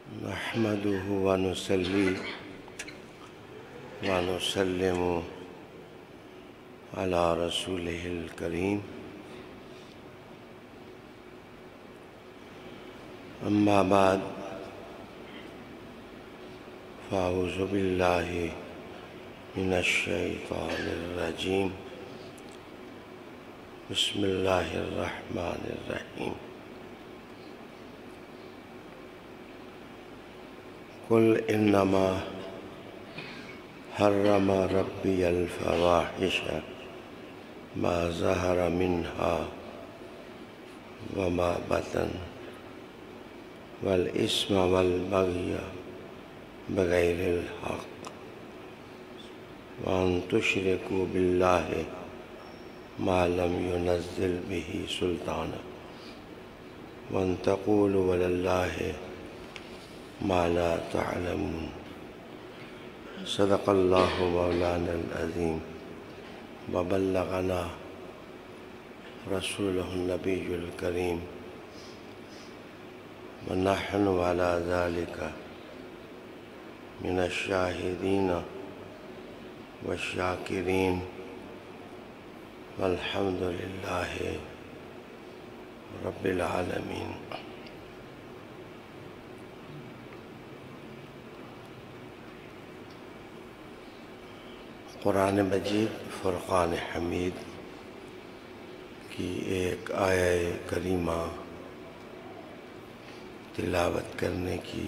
نحمده ونصلي ونسلم على رسوله الكريم أما بعد فأعوذ بالله من الشيطان الرجيم بسم الله الرحمن الرحيم قل إنما حرم ربي الفواحش ما ظهر منها وما بطن والإثم والبغي بغير الحق وأن تشركوا بالله ما لم ينزل به سلطانا وأن تقولوا على الله ما لا تعلمون صدق الله مولانا العظيم وبلغنا رسوله النبي الكريم ونحن على ذلك من الشاهدين والشاكرين والحمد لله رب العالمين. قرآن مجید فرقان حمید کی ایک آیہ کریمہ تلاوت کرنے کی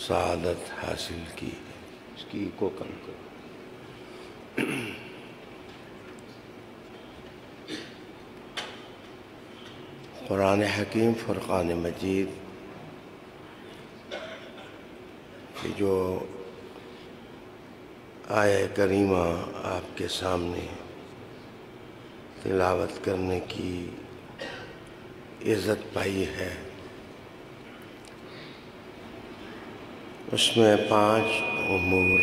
سعادت حاصل کی ہے. اس کی کو کم کرو. قرآن حکیم فرقان مجید کی جو آیہ کریمہ آپ کے سامنے تلاوت کرنے کی عزت پائی ہے، اس میں 5 امور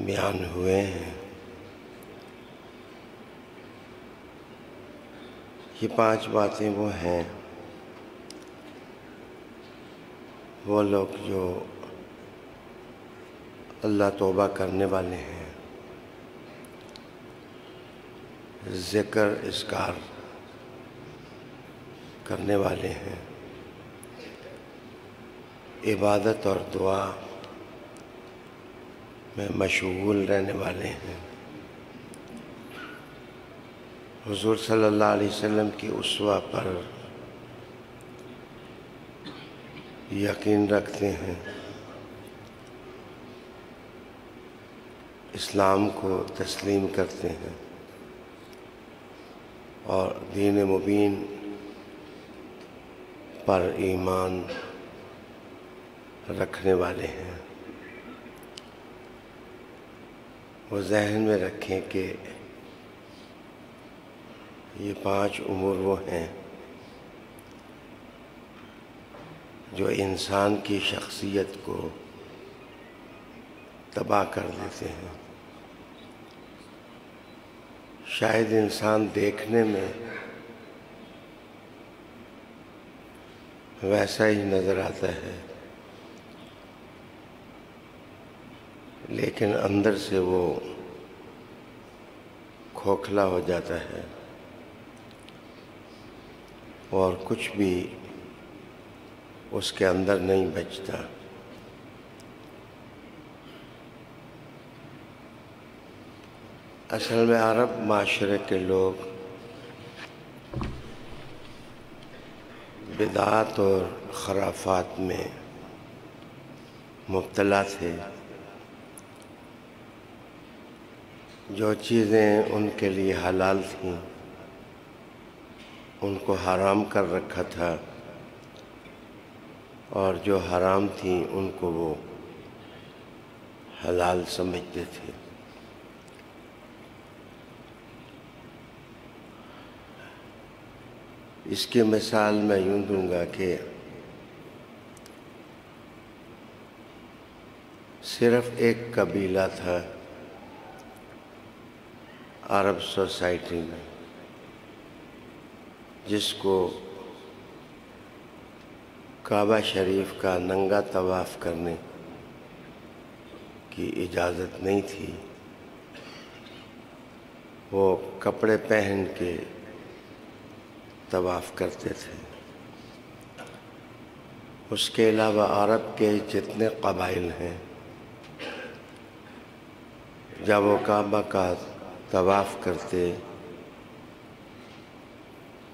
بیان ہوئے ہیں. یہ 5 باتیں وہ ہیں، وہ لوگ جو اللہ توبہ کرنے والے ہیں، ذکر اذکار کرنے والے ہیں، عبادت اور دعا میں مشغول رہنے والے ہیں، حضور صلی اللہ علیہ وسلم کی اسوہ پر یقین رکھتے ہیں، اسلام کو تسلیم کرتے ہیں اور دین مبین پر ایمان رکھنے والے ہیں. وہ ذہن میں رکھیں کہ یہ 5 امور وہ ہیں جو انسان کی شخصیت کو تباہ کر دیتے ہیں. شاید انسان دیکھنے میں ویسا ہی نظر آتا ہے، لیکن اندر سے وہ کھوکھلا ہو جاتا ہے اور کچھ بھی اس کے اندر نہیں بچتا. اصل میں عرب معاشرے کے لوگ بدعات اور خرافات میں مبتلا تھے. جو چیزیں ان کے لیے حلال تھیں ان کو حرام کر رکھا تھا، اور جو حرام تھیں ان کو وہ حلال سمجھتے تھے. اس کی مثال میں یوں دوں گا کہ صرف ایک قبیلہ تھا عرب سوسائٹی میں جس کو کعبہ شریف کا ننگا طواف کرنے کی اجازت نہیں تھی، وہ کپڑے پہن کے طواف کرتے تھے۔ اس کے علاوہ عرب کے جتنے قبائل ہیں، جب وہ کعبہ کا طواف کرتے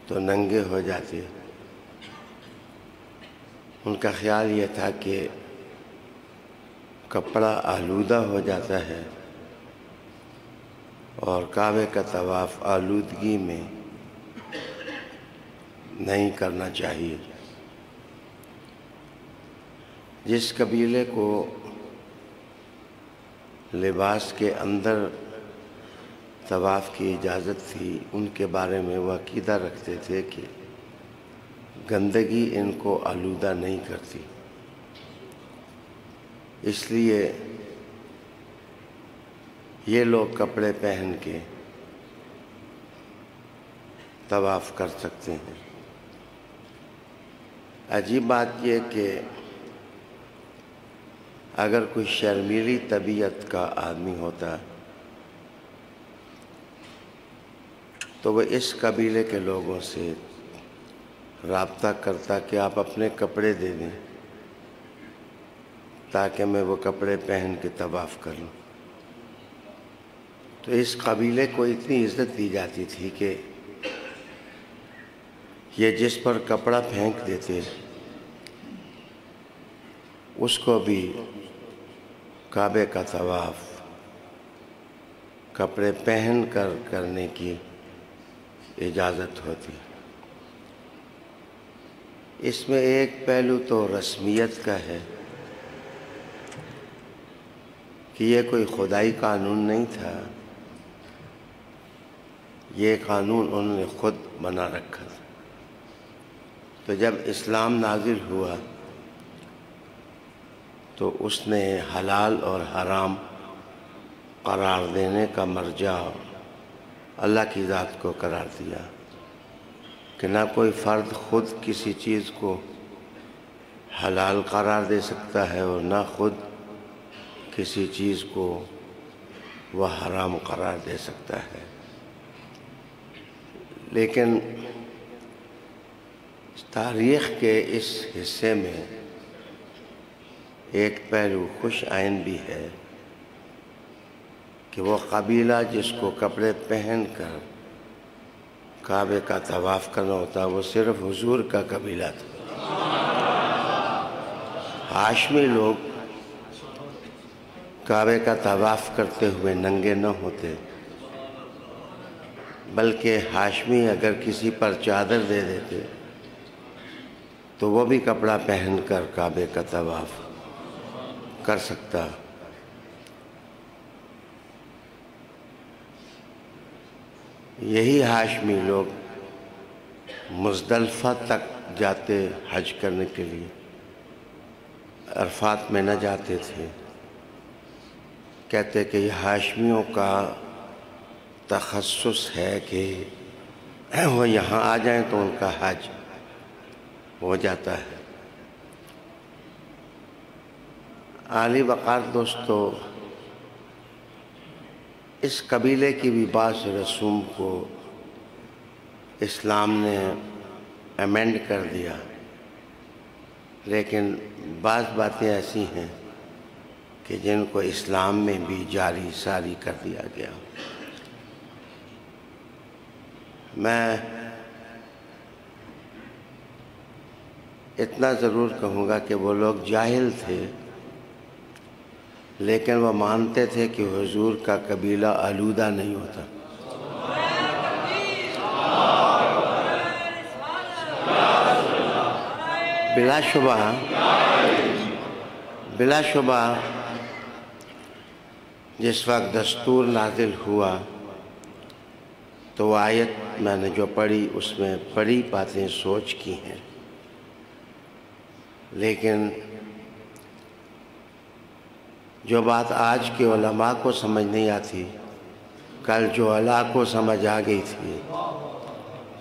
تو ننگے ہو جاتے۔ ان کا خیال یہ تھا کہ کپڑا آلودہ ہو جاتا ہے اور کعبے کا طواف آلودگی میں نہیں کرنا چاہیے۔ جس قبیلے کو لباس کے اندر طواف کی اجازت تھی، ان کے بارے میں وہ عقیدہ رکھتے تھے کہ گندگی ان کو آلودہ نہیں کرتی، اس لیے یہ لوگ کپڑے پہن کے طواف کر سکتے ہیں۔ عجیب بات یہ کہ اگر کوئی شرمیلی طبیعت کا آدمی ہوتا تو وہ اس قبیلے کے لوگوں سے رابطہ کرتا کہ آپ اپنے کپڑے دے دیں تاکہ میں وہ کپڑے پہن کے طواف کروں۔ تو اس قبیلے کو اتنی عزت دی جاتی تھی کہ یہ جس پر کپڑا پھینک دیتے اس کو بھی کعبے کا طواف کپڑے پہن کر کرنے کی اجازت ہوتی۔ اس میں ایک پہلو تو رسمیت کا ہے کہ یہ کوئی خدائی قانون نہیں تھا، یہ قانون انہوں نے خود بنا رکھا تھا۔ تو جب اسلام نازل ہوا تو اس نے حلال اور حرام قرار دینے کا مرجع اللہ کی ذات کو قرار دیا کہ نہ کوئی فرد خود کسی چیز کو حلال قرار دے سکتا ہے اور نہ خود کسی چیز کو وہ حرام قرار دے سکتا ہے۔ لیکن تاریخ کے اس حصے میں ایک پہلو خوش آئند بھی ہے کہ وہ قبیلہ جس کو کپڑے پہن کر کعبے کا طواف کرنا ہوتا وہ صرف حضور کا قبیلہ تھا۔ ہاشمی لوگ کعبے کا طواف کرتے ہوئے ننگے نہ ہوتے، بلکہ ہاشمی اگر کسی پر چادر دے دیتے تو وہ بھی کپڑا پہن کر کعبے کا طواف کر سکتا۔ یہی ہاشمی لوگ مزدلفہ تک جاتے حج کرنے کے لیے، عرفات میں نہ جاتے تھے۔ کہتے کہ یہ ہاشمیوں کا تخصص ہے کہ وہ یہاں آ جائیں تو ان کا حج ہو جاتا ہے۔ عالی وقار دوستو، اس قبیلے کی بھی بعض رسوم کو اسلام نے امینڈ کر دیا، لیکن بعض باتیں ایسی ہیں کہ جن کو اسلام میں بھی جاری ساری کر دیا گیا۔ میں اتنا ضرور کہوں گا کہ وہ لوگ جاہل تھے، لیکن وہ مانتے تھے کہ حضور کا قبیلہ آلودہ نہیں ہوتا۔ بلا شبہ جس وقت دستور نازل ہوا تو وہ آیت میں نے جو پڑھی اس میں بڑی باتیں سوچ کی ہیں، لیکن جو بات آج کے علماء کو سمجھ نہیں آتی، کل جو علماء کو سمجھ آ گئی تھی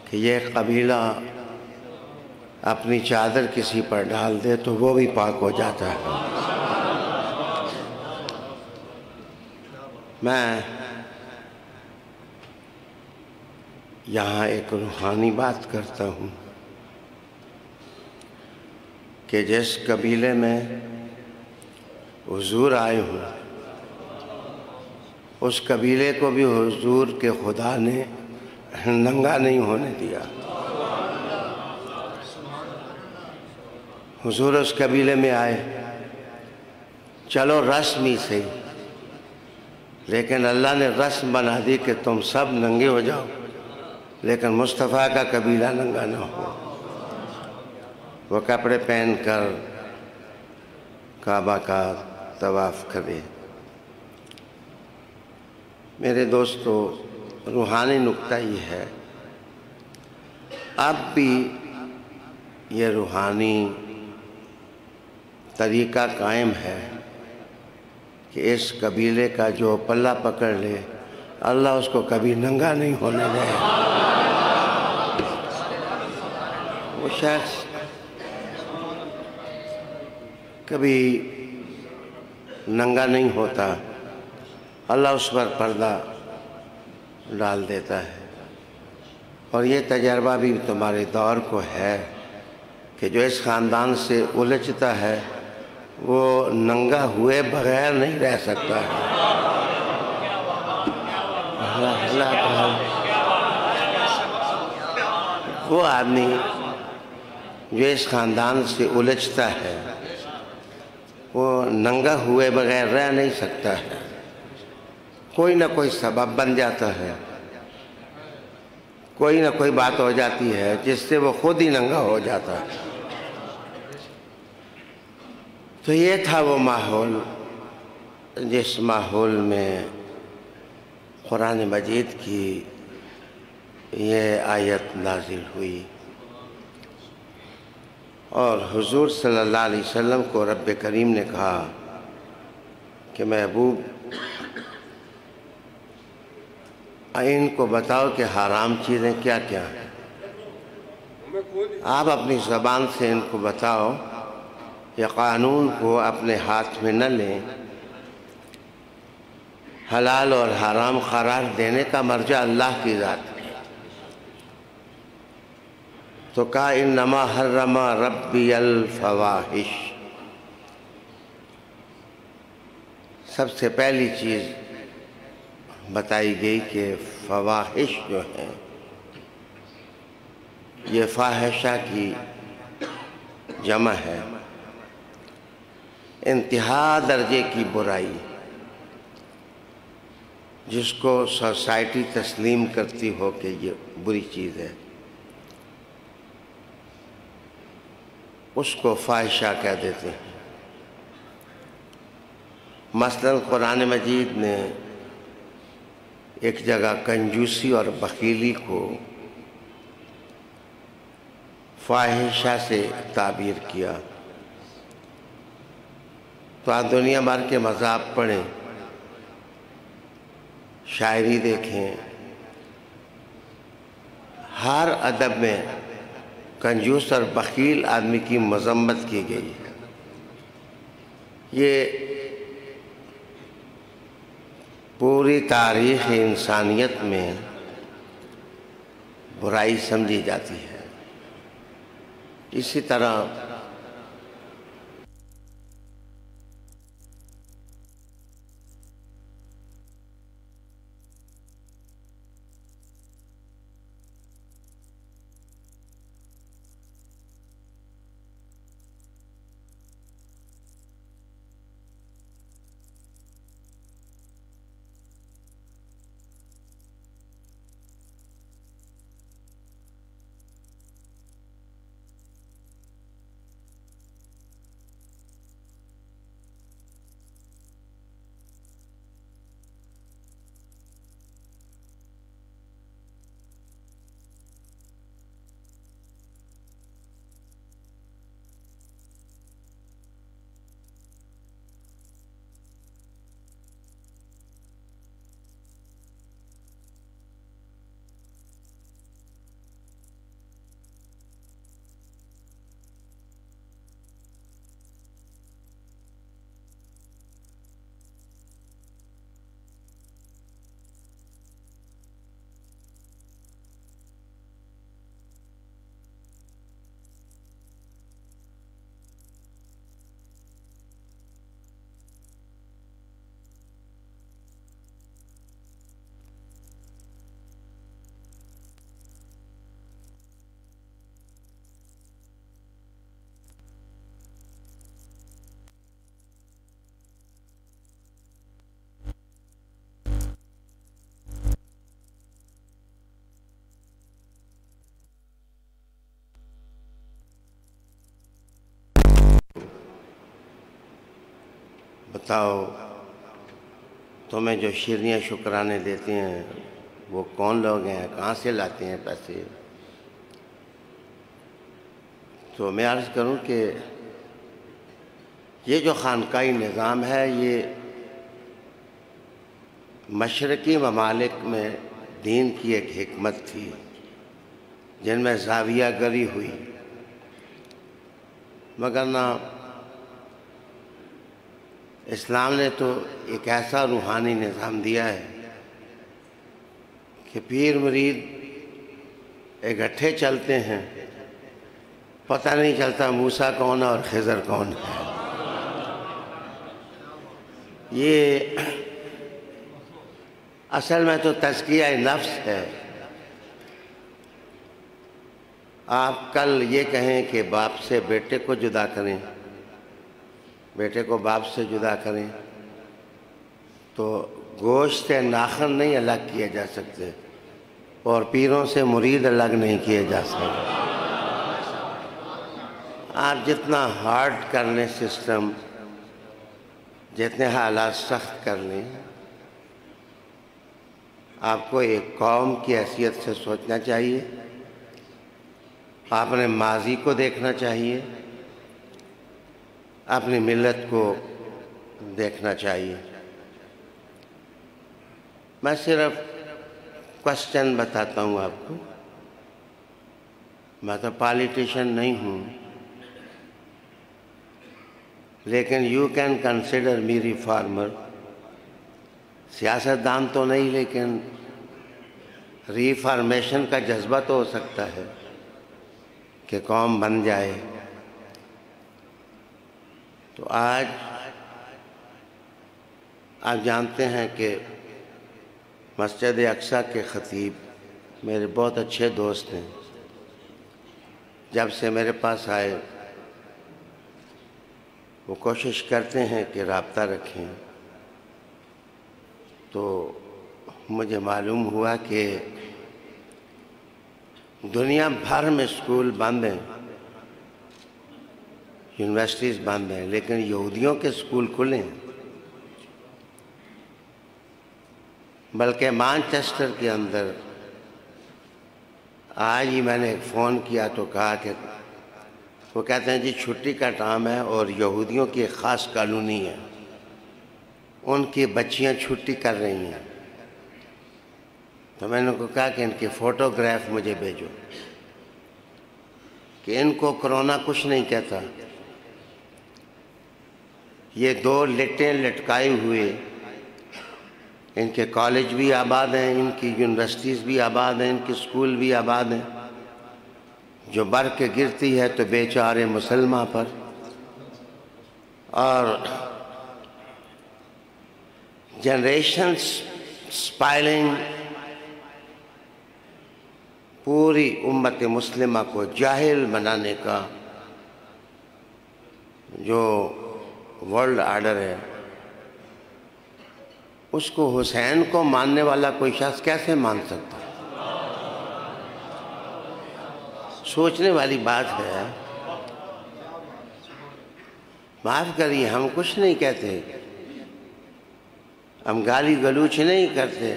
کہ یہ قبیلہ اپنی چادر کسی پر ڈال دے تو وہ بھی پاک ہو جاتا ہے۔ میں یہاں ایک روحانی بات کرتا ہوں کہ جس قبیلے میں حضور آئے ہوں اس قبیلے کو بھی حضور کے خدا نے ننگا نہیں ہونے دیا۔ حضور اس قبیلے میں آئے، چلو رسمی سے، لیکن اللہ نے رسم بنا دی کہ تم سب ننگے ہو جاؤ لیکن مصطفیٰ کا قبیلہ ننگا نہ ہو۔ وہ کپڑے پہن کر کعبہ کا طواف کرے۔ میرے دوستو، روحانی نکتہ یہ ہے، اب بھی یہ روحانی طریقہ قائم ہے کہ اس قبیلے کا جو پلہ پکڑ لے اللہ اس کو کبھی ننگا نہیں ہونے دے۔ وہ شخص کبھی ننگا نہیں ہوتا، اللہ اس پر پردہ ڈال دیتا ہے۔ اور یہ تجربہ بھی تمہارے دور کو ہے کہ جو اس خاندان سے الجھتا ہے وہ ننگا ہوئے بغیر نہیں رہ سکتا ہے۔ وہ آدمی جو اس خاندان سے الجھتا ہے وہ ننگا ہوئے بغیر رہ نہیں سکتا ہے، کوئی نہ کوئی سبب بن جاتا ہے، کوئی نہ کوئی بات ہو جاتی ہے جس سے وہ خود ہی ننگا ہو جاتا ہے۔ تو یہ تھا وہ ماحول جس ماحول میں قرآن مجید کی یہ آیت نازل ہوئی، اور حضور صلی اللہ علیہ وسلم کو رب کریم نے کہا کہ محبوب ان کو بتاؤ کہ حرام چیزیں کیا کیا ہیں، آپ اپنی زبان سے ان کو بتاؤ، یہ قانون کو اپنے ہاتھ میں نہ لیں۔ حلال اور حرام قرار دینے کا مرجع اللہ کی ذات ہے۔ تو کہا انما حرم ربی الفواحش، سب سے پہلی چیز بتائی گئی کہ فواحش جو ہیں یہ فاحشہ کی جمع ہے، انتہا درجے کی برائی جس کو سوسائٹی تسلیم کرتی ہو کہ یہ بری چیز ہے، اس کو فاحشہ کہہ دیتے ہیں۔ مثلاً قرآن مجید نے ایک جگہ کنجوسی اور بخیلی کو فاحشہ سے تعبیر کیا، تو آپ دنیا بھر کے مذاہب پڑھیں، شاعری دیکھیں، ہر ادب میں کنجوس اور بخیل آدمی کی مذمت کی گئی ہے۔ یہ پوری تاریخ انسانیت میں برائی سمجھی جاتی ہے۔ اسی طرح بتاؤ تمہیں جو شیرنیاں شکرانے دیتے ہیں وہ کون لوگ ہیں، کہاں سے لاتے ہیں پیسے؟ تو میں عرض کروں کہ یہ جو خانقاہی نظام ہے یہ مشرقی ممالک میں دین کی ایک حکمت تھی جن میں زاویہ گری ہوئی، مگر نہ اسلام نے تو ایک ایسا روحانی نظام دیا ہے کہ پیر مرید اکٹھے چلتے ہیں، پتہ نہیں چلتا موسیٰ کون ہے اور خضر کون ہے۔ یہ اصل میں تو تزکیہ نفس ہے۔ آپ کل یہ کہیں کہ باپ سے بیٹے کو جدا کریں، بیٹے کو باپ سے جدا کریں، تو گوشت سے ناخن نہیں الگ کیے جا سکتے اور پیروں سے مرید الگ نہیں کیے جا سکتے۔ آپ جتنا ہارڈ کر لیں سسٹم، جتنے حالات سخت کر لیں، آپ کو ایک قوم کی حیثیت سے سوچنا چاہیے، اپنے ماضی کو دیکھنا چاہیے، اپنی ملت کو دیکھنا چاہیے۔ میں صرف کوسچن بتاتا ہوں آپ کو، میں تو پالیٹیشین نہیں ہوں، لیکن you can consider me reformer. سیاستدان تو نہیں، لیکن ریفارمیشن کا جذبہ تو ہو سکتا ہے کہ قوم بن جائے۔ تو آج آپ جانتے ہیں کہ مسجد اقصیٰ کے خطیب میرے بہت اچھے دوست ہیں، جب سے میرے پاس آئے وہ کوشش کرتے ہیں کہ رابطہ رکھیں، تو مجھے معلوم ہوا کہ دنیا بھر میں اسکول بند ہیں، یونیورسٹیز بند ہیں، لیکن یہودیوں کے اسکول کھلے ہیں۔ بلکہ مانچسٹر کے اندر آج ہی میں نے ایک فون کیا تو کہا کہ وہ کہتے ہیں جی چھٹی کا ٹائم ہے اور یہودیوں کی ایک خاص کالونی ہے، ان کی بچیاں چھٹی کر رہی ہیں۔ تو میں نے ان کو کہا کہ ان کی فوٹوگراف مجھے بھیجو کہ ان کو کرونا کچھ نہیں کہتا۔ یہ دو لٹیں لٹکائے ہوئے، ان کے کالج بھی آباد ہیں، ان کی یونیورسٹیز بھی آباد ہیں، ان کے اسکول بھی آباد ہیں۔ جو بر کے گرتی ہے تو بیچارے مسلمان پر، اور جنریشن سپائلنگ، پوری امت مسلمہ کو جاہل بنانے کا جو ورلڈ آرڈر ہے، اس کو حسین کو ماننے والا کوئی شخص کیسے مان سکتا ہے؟ سوچنے والی بات ہے۔ معاف کریے، ہم کچھ نہیں کہتے، ہم گالی گلوچ نہیں کرتے،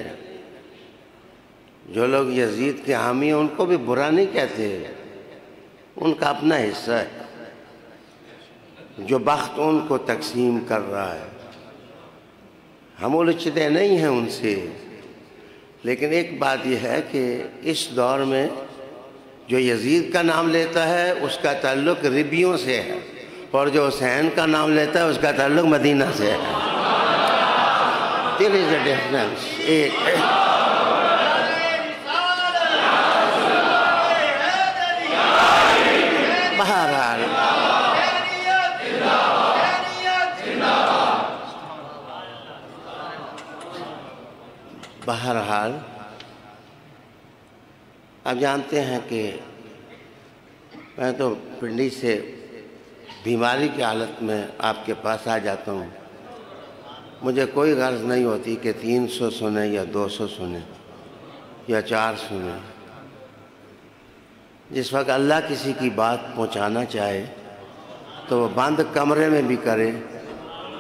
جو لوگ یزید کے حامی ہیں ان کو بھی برا نہیں کہتے، ان کا اپنا حصہ ہے، جو بخت ان کو تقسیم کر رہا ہے، ہم الجھتے نہیں ہیں ان سے۔ لیکن ایک بات یہ ہے کہ اس دور میں جو یزید کا نام لیتا ہے اس کا تعلق ربیوں سے ہے، اور جو حسین کا نام لیتا ہے اس کا تعلق مدینہ سے ہے۔ There is a difference. بہرحال آپ جانتے ہیں کہ میں تو پنڈی سے بیماری کی حالت میں آپ کے پاس آ جاتا ہوں، مجھے کوئی غرض نہیں ہوتی کہ 300 سنیں یا 200 سنیں یا 4 سنیں۔ جس وقت اللہ کسی کی بات پہنچانا چاہے تو وہ بند کمرے میں بھی کرے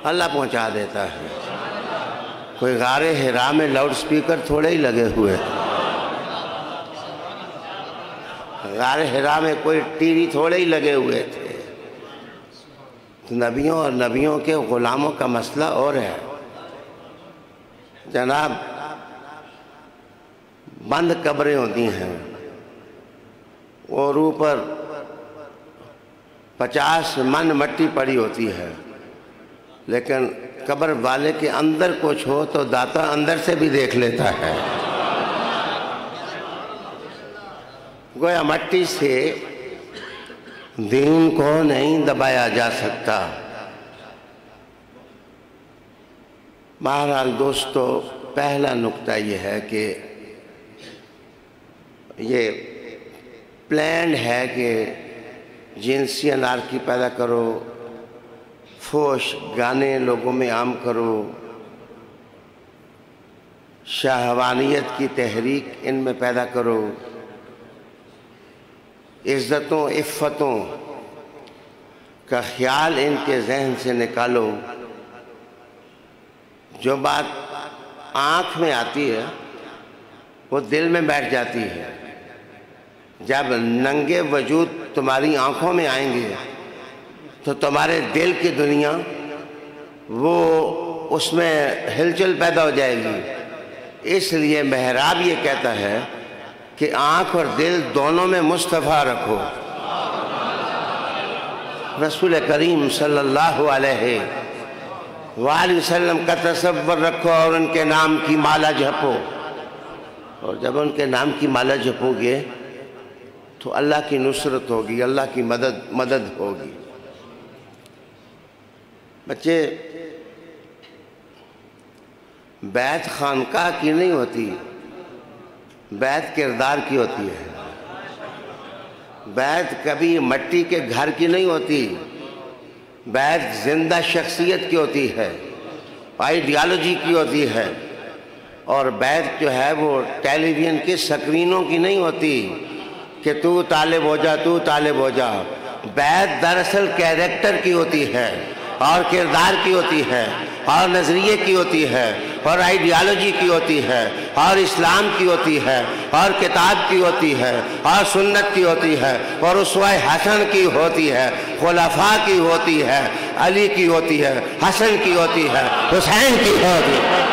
اللہ پہنچا دیتا ہے۔ کوئی غار حرا میں لاؤڈ سپیکر تھوڑے ہی لگے ہوئے تھے، غار حرا میں کوئی ٹی وی تھوڑے ہی لگے ہوئے تھے۔ تو نبیوں اور نبیوں کے غلاموں کا مسئلہ اور ہے جناب۔ بند قبریں ہوتی ہیں اور اوپر 50 من مٹی پڑی ہوتی ہے، لیکن قبر والے کے اندر کچھ ہو تو داتا اندر سے بھی دیکھ لیتا ہے۔ گویا مٹی سے دین کو نہیں دبایا جا سکتا۔ بہرحال دوستو، پہلا نقطہ یہ ہے کہ یہ پلانڈ ہے کہ جنسی انارکی پیدا کرو، فحش گانے لوگوں میں عام کرو، شہوانیت کی تحریک ان میں پیدا کرو، عزتوں عفتوں کا خیال ان کے ذہن سے نکالو۔ جو بات آنکھ میں آتی ہے وہ دل میں بیٹھ جاتی ہے۔ جب ننگے وجود تمہاری آنکھوں میں آئیں گے تو تمہارے دل کی دنیا وہ اس میں ہلچل پیدا ہو جائے گی۔ اس لیے محراب یہ کہتا ہے کہ آنکھ اور دل دونوں میں مصطفیٰ رکھو۔ رسول کریم صلی اللہ علیہ وآلہ وسلم کا تصور رکھو اور ان کے نام کی مالا جپو، اور جب ان کے نام کی مالا جپو گے تو اللہ کی نصرت ہوگی، اللہ کی مدد ہوگی۔ بچے، بیعت خانقاہ کی نہیں ہوتی، بیعت کردار کی ہوتی ہے۔ بیعت کبھی مٹی کے گھر کی نہیں ہوتی، بیعت زندہ شخصیت کی ہوتی ہے، آئیڈیالوجی کی ہوتی ہے۔ اور بیعت جو ہے وہ ٹیلی ویژن کی سکرینوں کی نہیں ہوتی کہ تو طالب ہو جا، تو طالب ہو جا۔ بیعت دراصل کیریکٹر کی ہوتی ہے اور کردار کی ہوتی ہے اور نظریے کی ہوتی ہے اور آئیڈیالوجی کی ہوتی ہے اور اسلام کی ہوتی ہے اور کتاب کی ہوتی ہے اور سنت کی ہوتی ہے اور اسوہ حسن کی ہوتی ہے، خلفاء کی ہوتی ہے، علی کی ہوتی ہے، حسن کی ہوتی ہے، حسین کی ہوتی ہے۔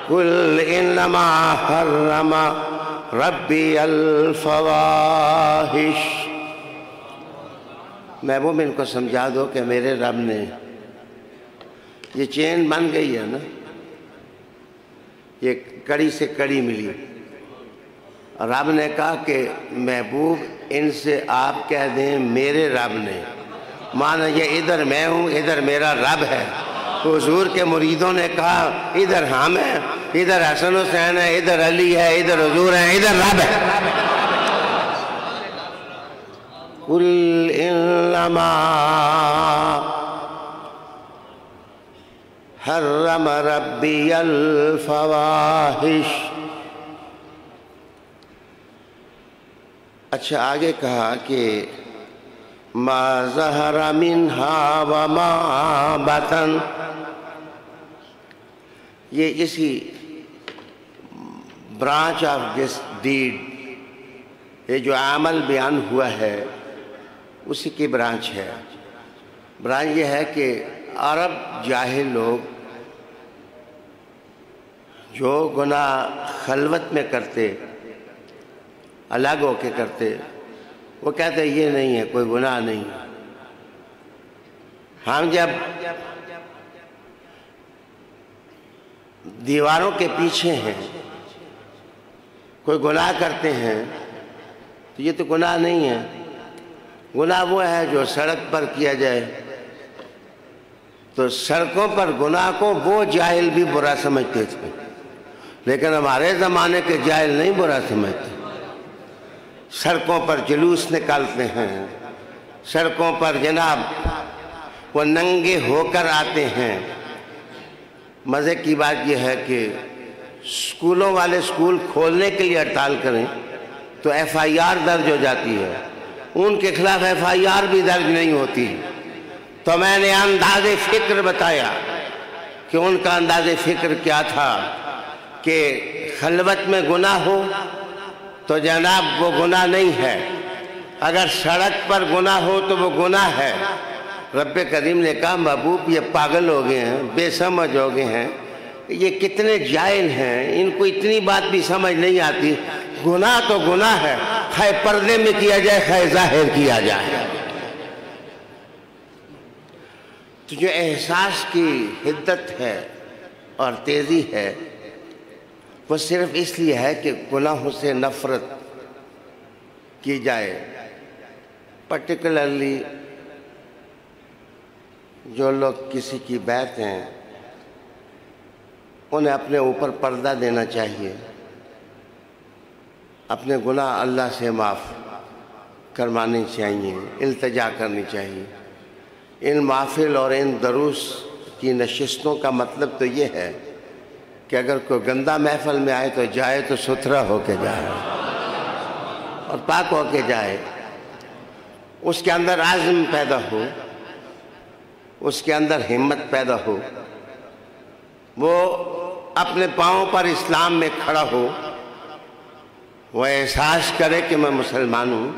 قل انما حرم ربی الفواحش۔ محبوب ان کو سمجھا دو کہ میرے رب نے، یہ چین بن گئی ہے نا، یہ کڑی سے کڑی ملی۔ رب نے کہا کہ محبوب ان سے آپ کہہ دیں میرے رب نے، مانا یہ ادھر میں ہوں، ادھر میرا رب ہے۔ حضور کے مریدوں نے کہا ادھر ہم ہیں، ادھر حسن حسین ہے، ادھر علی ہے، ادھر حضور ہے، ادھر رب ہے۔ قل انما حرم ربی الفواحش۔ اچھا آگے کہا کہ ما ظہر منہا وما بطن، یہ اسی برانچ آف دس ڈیڈ، یہ جو عمل بیان ہوا ہے اسی کی برانچ ہے۔ برانچ یہ ہے کہ عرب جاہل لوگ جو گناہ خلوت میں کرتے، الگ ہو کے کرتے، وہ کہتے یہ نہیں ہے، کوئی گناہ نہیں۔ ہم جب دیواروں کے پیچھے ہیں، کوئی گناہ کرتے ہیں تو یہ تو گناہ نہیں ہے۔ گناہ وہ ہے جو سڑک پر کیا جائے، تو سڑکوں پر گناہ کو وہ جاہل بھی برا سمجھتے تھے، لیکن ہمارے زمانے کے جاہل نہیں برا سمجھتے۔ سڑکوں پر جلوس نکالتے ہیں، سڑکوں پر جناب وہ ننگے ہو کر آتے ہیں۔ مزے کی بات یہ ہے کہ اسکولوں والے اسکول کھولنے کے لیے ہڑتال کریں تو ایف آئی آر درج ہو جاتی ہے، ان کے خلاف ایف آئی آر بھی درج نہیں ہوتی۔ تو میں نے انداز فکر بتایا کہ ان کا انداز فکر کیا تھا کہ خلوت میں گناہ ہو تو جناب وہ گناہ نہیں ہے، اگر سڑک پر گناہ ہو تو وہ گناہ ہے۔ رب کریم نے کہا محبوب یہ پاگل ہو گئے ہیں، بے سمجھ ہو گئے ہیں، یہ کتنے جاہل ہیں، ان کو اتنی بات بھی سمجھ نہیں آتی، گناہ تو گناہ ہے، خواہ پردے میں کیا جائے خواہ ظاہر کیا جائے۔ تو جو احساس کی حدت ہے اور تیزی ہے وہ صرف اس لیے ہے کہ گناہوں سے نفرت کی جائے، پرٹیکولرلی جو لوگ کسی کی بیعت ہیں انہیں اپنے اوپر پردہ دینا چاہیے، اپنے گناہ اللہ سے معاف کروانے چاہیے، التجا کرنی چاہیے۔ ان محافل اور ان دروس کی نشستوں کا مطلب تو یہ ہے کہ اگر کوئی گندہ محفل میں آئے تو جائے تو ستھرا ہو کے جائے اور پاک ہو کے جائے، اس کے اندر عزم پیدا ہو، اس کے اندر ہمت پیدا ہو، وہ اپنے پاؤں پر اسلام میں کھڑا ہو، وہ احساس کرے کہ میں مسلمان ہوں،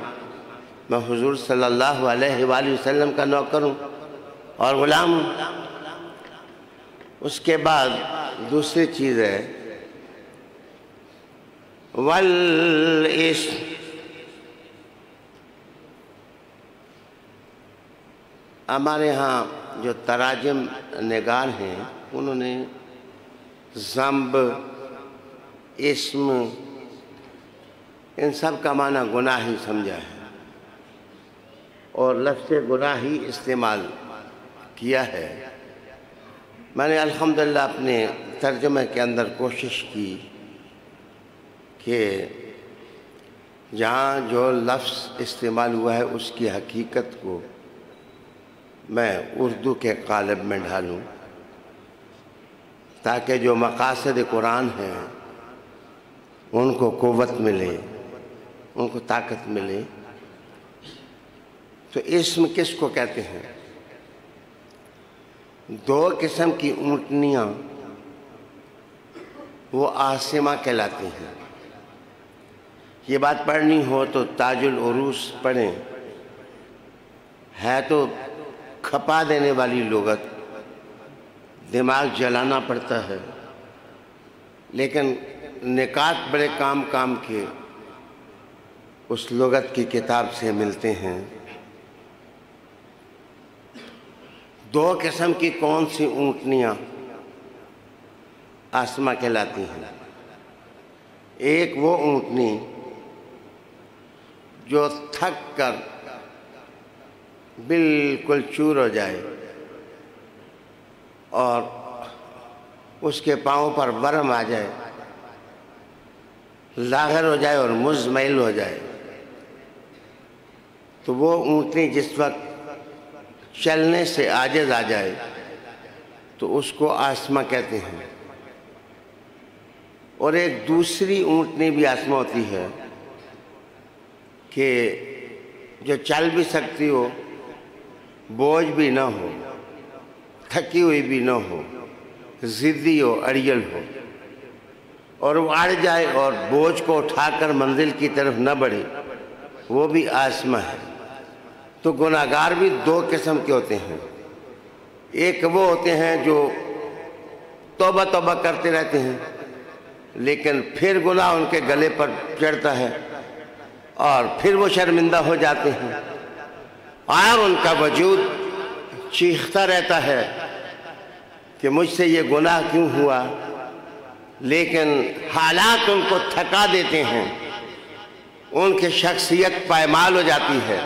میں حضور صلی اللہ علیہ وآلہ وسلم کا نوکر ہوں اور غلام ہوں۔ اس کے بعد دوسری چیز ہے والاسم، ہمارے ہاں جو تراجم نگار ہیں انہوں نے ذنب، اسم، ان سب کا معنی گناہ ہی سمجھا ہے اور لفظ گناہ ہی استعمال کیا ہے۔ میں نے الحمدللہ اپنے ترجمہ کے اندر کوشش کی کہ جہاں جو لفظ استعمال ہوا ہے اس کی حقیقت کو میں اردو کے قالب میں ڈھالوں تاکہ جو مقاصد قرآن ہیں ان کو قوت ملے، ان کو طاقت ملے۔ تو اسم کس کو کہتے ہیں؟ دو قسم کی اونٹنیاں وہ عاصمہ کہلاتی ہیں۔ یہ بات پڑھنی ہو تو تاج العروس پڑھیں، ہے تو کھپا دینے والی لغت، دماغ جلانا پڑتا ہے، لیکن نکات بڑے کام کے اس لغت کی کتاب سے ملتے ہیں۔ دو قسم کی کون سی اونٹنیاں عاصمہ کہلاتی ہیں؟ ایک وہ اونٹنی جو تھک کر بالکل چور ہو جائے اور اس کے پاؤں پر ورم آ جائے، لاغر ہو جائے اور مزمحل ہو جائے، تو وہ اونٹنی جس وقت چلنے سے عاجز آ جائے تو اس کو عاصمہ کہتے ہیں۔ اور ایک دوسری اونٹنی بھی عاصمہ ہوتی ہے کہ جو چل بھی سکتی ہو، بوجھ بھی نہ ہو، تھکی ہوئی بھی نہ ہو، ضدی ہو، اڑیل ہو، اور وہ اڑ جائے اور بوجھ کو اٹھا کر منزل کی طرف نہ بڑھے، وہ بھی عاصمہ ہے۔ تو گناہگار بھی دو قسم کے ہوتے ہیں، ایک وہ ہوتے ہیں جو توبہ کرتے رہتے ہیں لیکن پھر گناہ ان کے گلے پر چڑھتا ہے اور پھر وہ شرمندہ ہو جاتے ہیں اور ان کا وجود چیختا رہتا ہے کہ مجھ سے یہ گناہ کیوں ہوا، لیکن حالات ان کو تھکا دیتے ہیں، ان کی شخصیت پائمال ہو جاتی ہے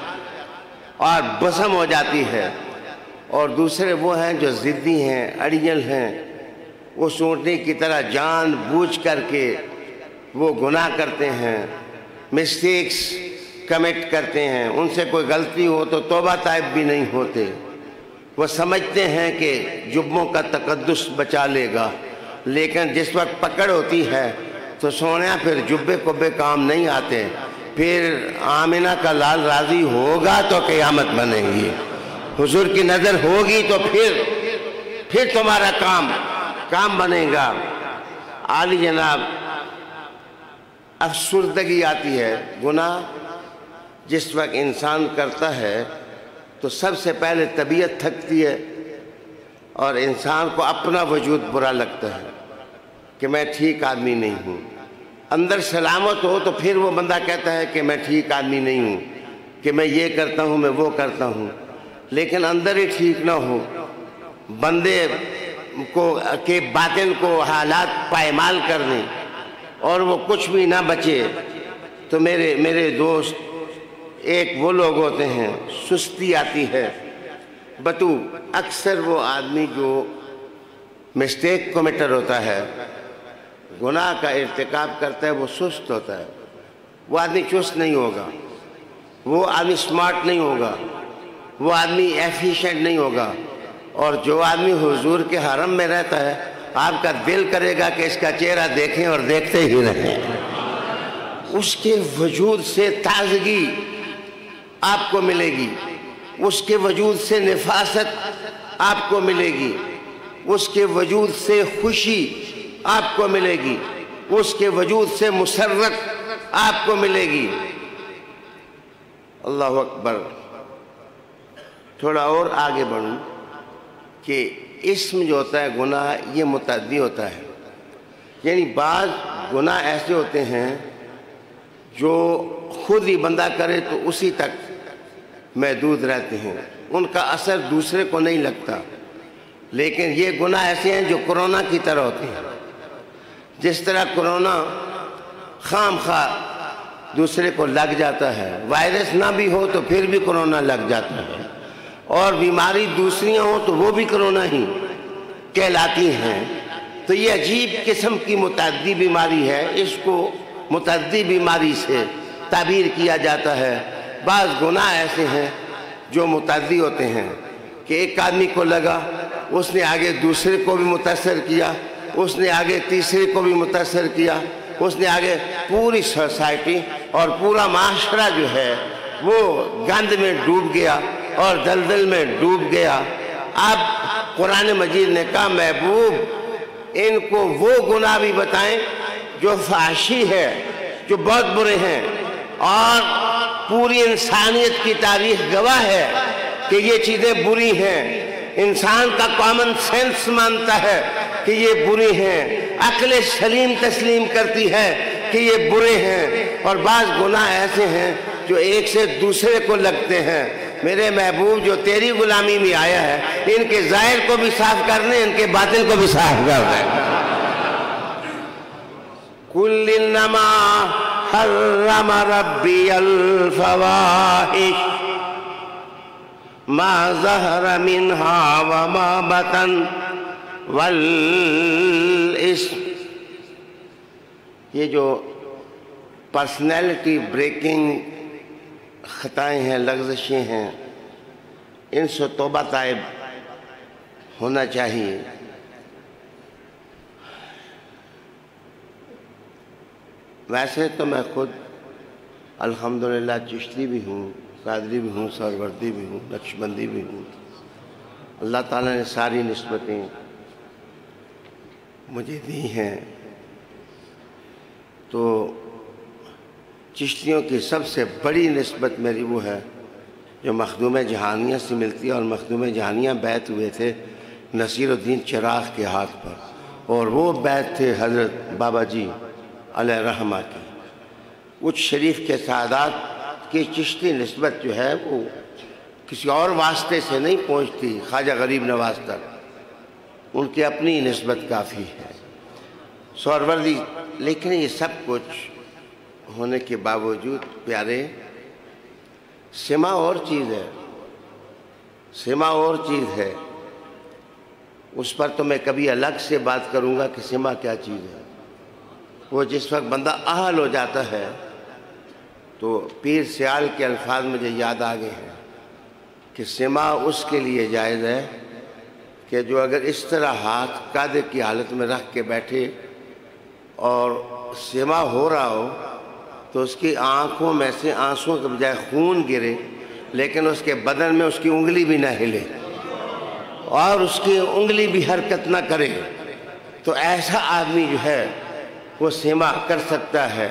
اور بسم ہو جاتی ہے۔ اور دوسرے وہ ہیں جو ضدی ہیں، اڑیل ہیں، وہ اونٹنی کی طرح جان بوجھ کر کے وہ گناہ کرتے ہیں، مسٹیکس کمٹ کرتے ہیں، ان سے کوئی غلطی ہو تو توبہ طائب بھی نہیں ہوتے۔ وہ سمجھتے ہیں کہ جبوں کا تقدس بچا لے گا، لیکن جس وقت پکڑ ہوتی ہے تو سونیا پھر جبے کبے کام نہیں آتے. پھر آمنہ کا لال راضی ہوگا تو قیامت بنے گی. حضور کی نظر ہوگی تو پھر تمہارا کام بنے گا. عالی جناب، افسردگی آتی ہے. گناہ جس وقت انسان کرتا ہے تو سب سے پہلے طبیعت تھکتی ہے اور انسان کو اپنا وجود برا لگتا ہے کہ میں ٹھیک آدمی نہیں ہوں. اندر سلامت ہو تو پھر وہ بندہ کہتا ہے کہ میں ٹھیک آدمی نہیں ہوں، کہ میں یہ کرتا ہوں، میں وہ کرتا ہوں. لیکن اندر ہی ٹھیک نہ ہو، بندے کے باطن کو حالات پائمال کرنے اور وہ کچھ بھی نہ بچے، تو میرے دوست، ایک وہ لوگ ہوتے ہیں سستی آتی ہے. بتو اکثر وہ آدمی جو مسٹیک کمیٹر ہوتا ہے، گناہ کا ارتکاب کرتا ہے، وہ سست ہوتا ہے. وہ آدمی چست نہیں ہوگا، وہ آدمی سمارٹ نہیں ہوگا، وہ آدمی ایفیشنٹ نہیں ہوگا. اور جو آدمی حضور کے حرم میں رہتا ہے، آپ کا دل کرے گا کہ اس کا چہرہ دیکھیں اور دیکھتے ہی رہیں. اس کے وجود سے تازگی آپ کو ملے گی، اس کے وجود سے نفاست آپ کو ملے گی، اس کے وجود سے خوشی آپ کو ملے گی، اس کے وجود سے مسرت آپ کو ملے گی. اللہ اکبر. تھوڑا اور آگے بڑھوں کہ اسم جو ہوتا ہے گناہ، یہ متعدی ہوتا ہے. یعنی بعض گناہ ایسے ہوتے ہیں جو خود ہی بندہ کرے تو اسی تک محدود رہتے ہیں، ان کا اثر دوسرے کو نہیں لگتا. لیکن یہ گناہ ایسے ہیں جو کرونا کی طرح ہوتے ہیں. جس طرح کرونا خام خواہ دوسرے کو لگ جاتا ہے، وائرس نہ بھی ہو تو پھر بھی کرونا لگ جاتا ہے، اور بیماری دوسریاں ہوں تو وہ بھی کرونا ہی کہلاتی ہیں. تو یہ عجیب قسم کی متعدی بیماری ہے، اس کو متعدی بیماری سے تعبیر کیا جاتا ہے. بعض گناہ ایسے ہیں جو متعدی ہوتے ہیں کہ ایک آدمی کو لگا، اس نے آگے دوسرے کو بھی متاثر کیا، اس نے آگے تیسرے کو بھی متاثر کیا، اس نے آگے پوری سوسائٹی اور پورا معاشرہ جو ہے وہ گند میں ڈوب گیا اور دلدل میں ڈوب گیا. اب قرآن مجید نے کہا محبوب ان کو وہ گناہ بھی بتائیں جو فحشی ہے، جو بہت برے ہیں، اور پوری انسانیت کی تاریخ گواہ ہے کہ یہ چیزیں بری ہیں. انسان کا کامن سینس مانتا ہے کہ یہ بری ہیں، عقل سلیم تسلیم کرتی ہے کہ یہ برے ہیں. اور بعض گناہ ایسے ہیں جو ایک سے دوسرے کو لگتے ہیں. میرے محبوب جو تیری غلامی میں آیا ہے، ان کے ظاہر کو بھی صاف کرنے، ان کے باطن کو بھی صاف کرنے. قُلْ إِنَّمَا حَرَّمَ رَبِّيَ الْفَوَاحِشَ مَا ظَهَرَ مِنْهَا وَمَا بَطَنَ وَالْإِثْمَ. یہ جو پرسنالٹی بریکنگ خطائیں ہیں، لغزشیں ہیں، ان سے توبہ طائب ہونا چاہیے. ویسے تو میں خود الحمدللہ چشتی بھی ہوں، قادری بھی ہوں، سہروردی بھی ہوں، نقشبندی بھی ہوں. اللہ تعالیٰ نے ساری نسبتیں مجھے دی ہیں. تو چشتیوں کی سب سے بڑی نسبت میری وہ ہے جو مخدوم جہانیہ سے ملتی ہے، اور مخدوم جہانیہ بیعت ہوئے تھے نصیر الدین چراغ کے ہاتھ پر، اور وہ بیعت تھے حضرت بابا جی علیہ رحمہ کی. کچھ شریف کے سعادات کی چشتی نسبت جو ہے وہ کسی اور واسطے سے نہیں پہنچتی خواجہ غریب نواز تک، ان کی اپنی نسبت کافی ہے. سہروردی. لیکن یہ سب کچھ ہونے کے باوجود پیارے، سما اور چیز ہے، سما اور چیز ہے. اس پر تو میں کبھی الگ سے بات کروں گا کہ سما کیا چیز ہے. وہ جس وقت بندہ اہل ہو جاتا ہے تو پیر سیال کے الفاظ مجھے یاد آ گئے ہیں کہ سما اس کے لیے جائز ہے کہ جو اگر اس طرح ہاتھ قاعدے کی حالت میں رکھ کے بیٹھے اور سما ہو رہا ہو تو اس کی آنکھوں میں سے آنسوں کے بجائے خون گرے، لیکن اس کے بدن میں اس کی انگلی بھی نہ ہلے اور اس کی انگلی بھی حرکت نہ کرے، تو ایسا آدمی جو ہے وہ سما کر سکتا ہے۔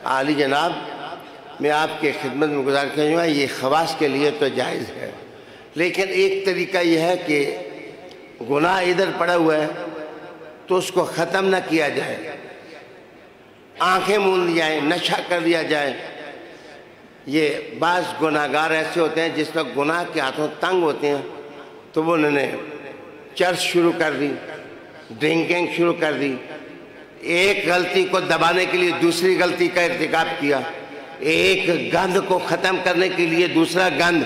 عالی جناب، میں آپ کے خدمت میں گزارش کروں گا، یہ خواص کے لیے تو جائز ہے، لیکن ایک طریقہ یہ ہے کہ گناہ ادھر پڑا ہوا ہے تو اس کو ختم نہ کیا جائے، آنکھیں موند لی جائیں، نشہ کر دیا جائے۔ یہ بعض گناہگار ایسے ہوتے ہیں جس وقت گناہ کے ہاتھوں تنگ ہوتے ہیں تو وہ انہوں نے چرس شروع کر دی، ڈرنکنگ شروع کر دی، ایک غلطی کو دبانے کے لیے دوسری غلطی کا ارتکاب کیا، ایک گند کو ختم کرنے کے لیے دوسرا گند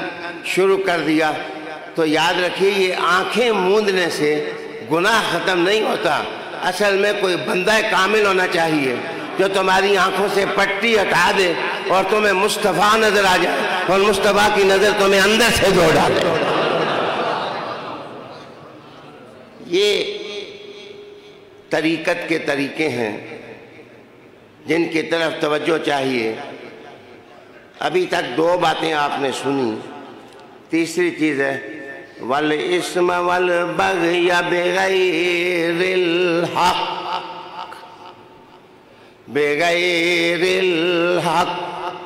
شروع کر دیا۔ تو یاد رکھیے، یہ آنکھیں موندنے سے گناہ ختم نہیں ہوتا، اصل میں کوئی بندہ کامل ہونا چاہیے جو تمہاری آنکھوں سے پٹی ہٹا دے اور تمہیں مصطفیٰ نظر آ جائے اور مصطفیٰ کی نظر تمہیں اندر سے دھو ڈالے۔ یہ طریقت کے طریقے ہیں جن کی طرف توجہ چاہیے۔ ابھی تک دو باتیں آپ نے سنی، تیسری چیز ہے وَالْإِسْمَ وَالْبَغْيَ بِغَيْرِ الْحَقِّ، بِغَيْرِ الْحَقِّ،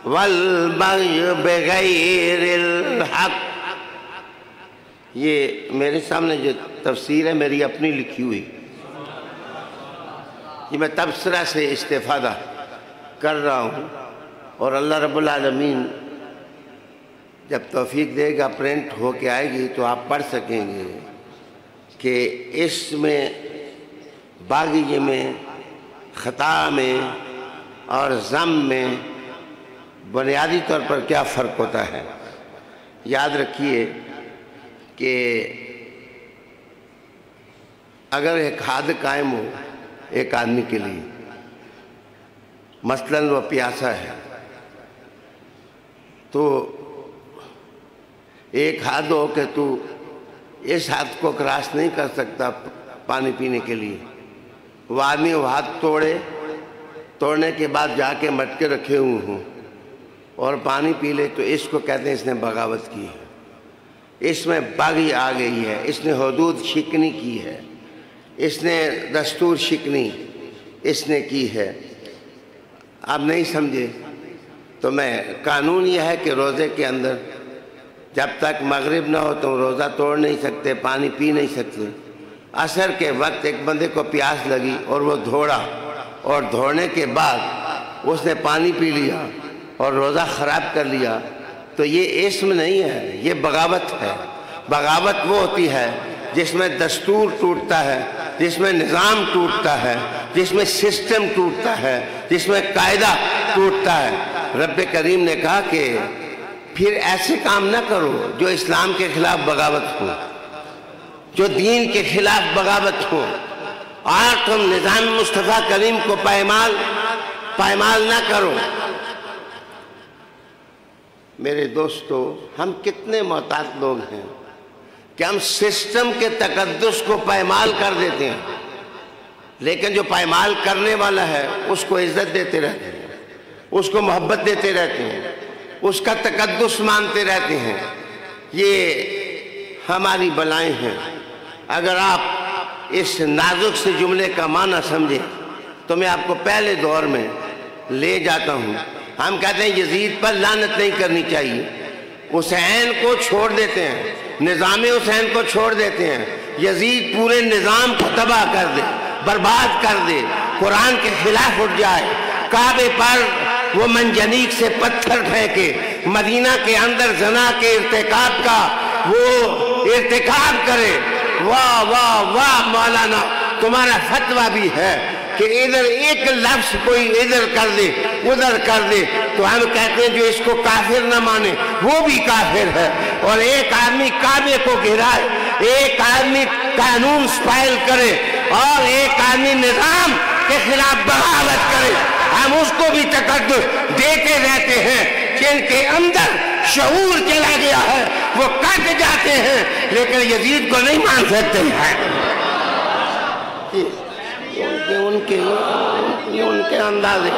وَالْبَغْيَ بِغَيْرِ الْحَقِّ۔ یہ میرے سامنے جو تفسیر ہے میری اپنی لکھی ہوئی، یہ میں تبصرہ سے استفادہ کر رہا ہوں، اور اللہ رب العالمین جب توفیق دے گا پرنٹ ہو کے آئے گی تو آپ پڑھ سکیں گے کہ اس میں باغی میں، خطا میں اور ضم میں بنیادی طور پر کیا فرق ہوتا ہے۔ یاد رکھیے کہ اگر ایک حد قائم ہو ایک آدمی کے لیے، مثلاً وہ پیاسا ہے، تو ایک حد ہو کہ تو اس حد کو کراس نہیں کر سکتا پانی پینے کے لیے، وہ آدمی وہ ہاتھ توڑنے کے بعد جا کے مٹکے رکھے ہوئے ہوں اور پانی پی لے، تو اس کو کہتے ہیں اس نے بغاوت کی ہے، اس میں باغی آ گئی ہے، اس نے حدود شکنی کی ہے، اس نے دستور شکنی اس نے کی ہے۔ آپ نہیں سمجھے تو میں قانون یہ ہے کہ روزے کے اندر جب تک مغرب نہ ہو تم روزہ توڑ نہیں سکتے، پانی پی نہیں سکتے۔ عصر کے وقت ایک بندے کو پیاس لگی اور وہ دھوڑا، اور دھوڑنے کے بعد اس نے پانی پی لیا اور روزہ خراب کر لیا، تو یہ اسم نہیں ہے، یہ بغاوت ہے۔ بغاوت وہ ہوتی ہے جس میں دستور ٹوٹتا ہے، جس میں نظام ٹوٹتا ہے، جس میں سسٹم ٹوٹتا ہے، جس میں قاعدہ ٹوٹتا ہے۔ رب کریم نے کہا کہ پھر ایسے کام نہ کرو جو اسلام کے خلاف بغاوت ہو، جو دین کے خلاف بغاوت ہو، اور تم نظام مصطفیٰ کریم کو پائمال نہ کرو۔ میرے دوستو، ہم کتنے محتاط لوگ ہیں کہ ہم سسٹم کے تقدس کو پائمال کر دیتے ہیں، لیکن جو پائمال کرنے والا ہے اس کو عزت دیتے رہتے ہیں، اس کو محبت دیتے رہتے ہیں، اس کا تقدس مانتے رہتے ہیں۔ یہ ہماری بلائیں ہیں۔ اگر آپ اس نازک سے جملے کا معنی سمجھیں تو میں آپ کو پہلے دور میں لے جاتا ہوں۔ ہم کہتے ہیں یزید پر لعنت نہیں کرنی چاہیے، حسین کو چھوڑ دیتے ہیں، نظام حسین کو چھوڑ دیتے ہیں، یزید پورے نظام کو تباہ کر دے، برباد کر دے، قرآن کے خلاف اٹھ جائے، کعبے پر وہ منجنیق سے پتھر پھینکے، مدینہ کے اندر زنا کے ارتکاب کا وہ ارتکاب کرے۔ واہ واہ واہ مولانا، تمہارا فتویٰ بھی ہے کہ ادھر ایک لفظ کوئی ادھر کر دے ادھر کر دے تو ہم کہتے ہیں جو اس کو کافر نہ مانے وہ بھی کافر ہے۔ اور ایک آدمی کعبے کو گھرائے، ایک آدمی قانون سپائل کرے، اور ایک آدمی نظام کے خلاف بغاوت کرے، ہم اس کو بھی تقدس دیتے رہتے ہیں جن کے اندر شعور چلا گیا ہے، وہ کٹ جاتے ہیں لیکن یزید کو نہیں مان سکتے ہیں۔ ان کے اندازے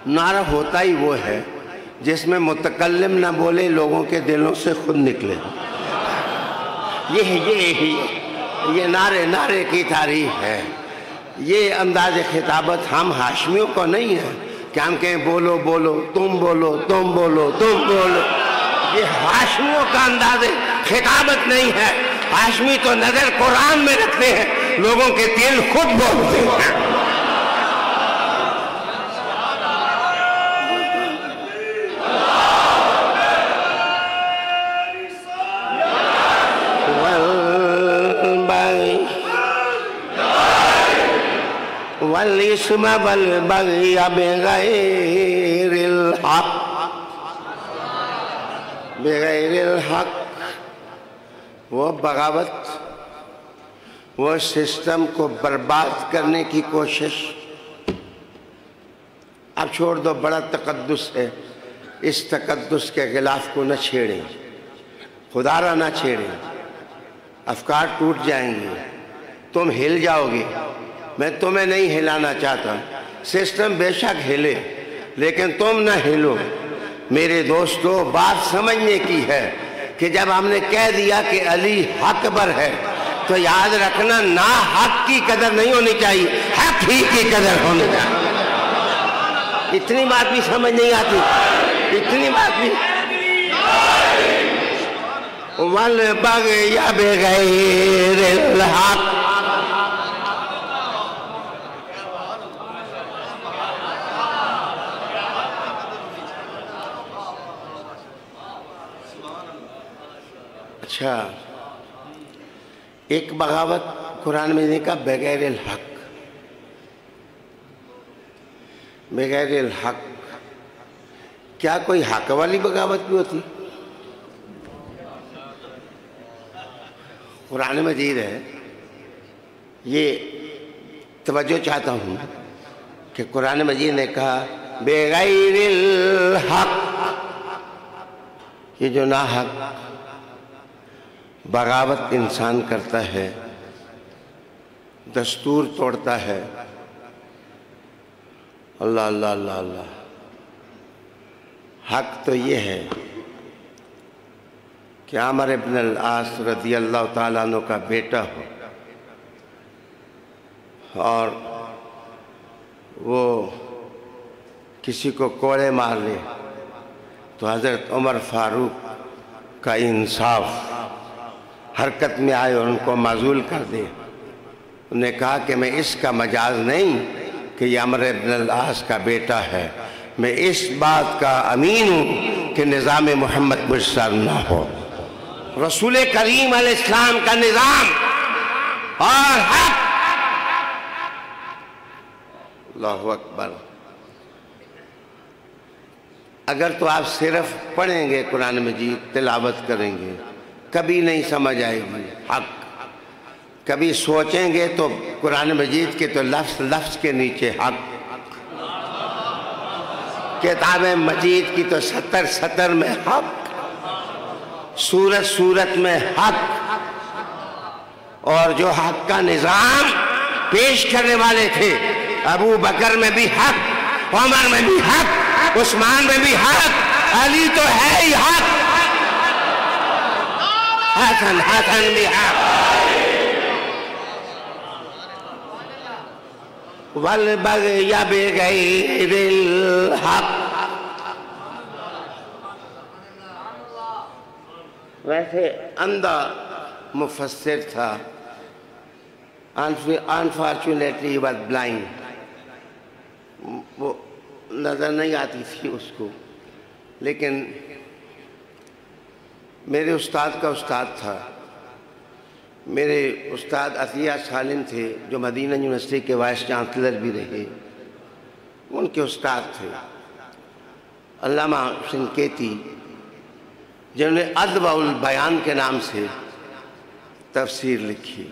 نعرہ ہوتا ہی وہ ہے جس میں متکلم نہ بولے، لوگوں کے دلوں سے خود نکلے۔ یہ نعرے کی تعریف ہے۔ یہ انداز خطابت ہم ہاشمیوں کو نہیں ہے کہ ہم کہیں بولو بولو، تم بولو، تم بولو، تم بولو۔ یہ ہاشمیوں کا انداز خطابت نہیں ہے۔ ہاشمی تو نظر قرآن میں رکھتے ہیں، لوگوں کے دل خود بولتے ہیں۔ والاسم والبغي بغیر الحق، وہ بغاوت، وہ سسٹم کو برباد کرنے کی کوشش۔ اب چھوڑ دو، بڑا تقدس ہے، اس تقدس کے غلاف کو نہ چھیڑیں، خدا را نہ چھیڑیں، افکار ٹوٹ جائیں گے، تم ہل جاؤ گے۔ میں تمہیں نہیں ہلانا چاہتا، سسٹم بے شک ہلے لیکن تم نہ ہلو۔ میرے دوستو، بات سمجھنے کی ہے کہ جب ہم نے کہہ دیا کہ علی حق پر ہے تو یاد رکھنا نا حق کی قدر نہیں ہونی چاہیے، حق ہی کی قدر ہونی چاہیے۔ اتنی بات بھی سمجھ نہیں آتی، اتنی بات بھی۔ والبغي بغیر الحق، اچھا ایک بغاوت قرآن میں نے کہا بغیر الحق، بغیر الحق، کیا کوئی حق والی بغاوت بھی ہوتی؟ قرآن مجید ہے، یہ توجہ چاہتا ہوں کہ قرآن مجید نے کہا بغیر الحق، یہ جو ناحق بغاوت انسان کرتا ہے، دستور توڑتا ہے، اللہ اللہ اللہ اللہ، حق تو یہ ہے کہ عمر ابن العاص رضی اللہ تعالیٰ عنہ کا بیٹا ہو اور وہ کسی کو کوڑے مار لے تو حضرت عمر فاروق کا انصاف حرکت میں آئے اور ان کو معزول کر دے۔ انہوں نے کہا کہ میں اس کا مجاز نہیں کہ یہ عمر ابن العاص کا بیٹا ہے، میں اس بات کا امین ہوں کہ نظام محمد مجھ سر نہ ہو۔ رسول کریم علیہ السلام کا نظام اور حق، اللہ اکبر۔ اگر تو آپ صرف پڑھیں گے قرآن مجید، تلاوت کریں گے، کبھی نہیں سمجھ آئے گی حق۔ کبھی سوچیں گے تو قرآن مجید کے تو لفظ لفظ کے نیچے حق، کتاب مجید کی تو سطر سطر میں حق، سورت سورت میں حق، اور جو حق کا نظام پیش کرنے والے تھے، ابو بکر میں بھی حق، عمر میں بھی حق، عثمان میں بھی حق، علی تو ہے ہی حق، حسن بھی حق۔ والبغي بغیر الحق، ویسے اندھا مفسر تھا، unfortunately he was blind، وہ نظر نہیں آتی تھی اس کو، لیکن میرے استاد کا استاد تھا، میرے استاد عطیہ سالم تھے جو مدینہ یونیورسٹی کے وائس چانسلر بھی رہے، ان کے استاد تھے علامہ سنکیتی، جنہوں نے ادواء البیان کے نام سے تفسیر لکھی،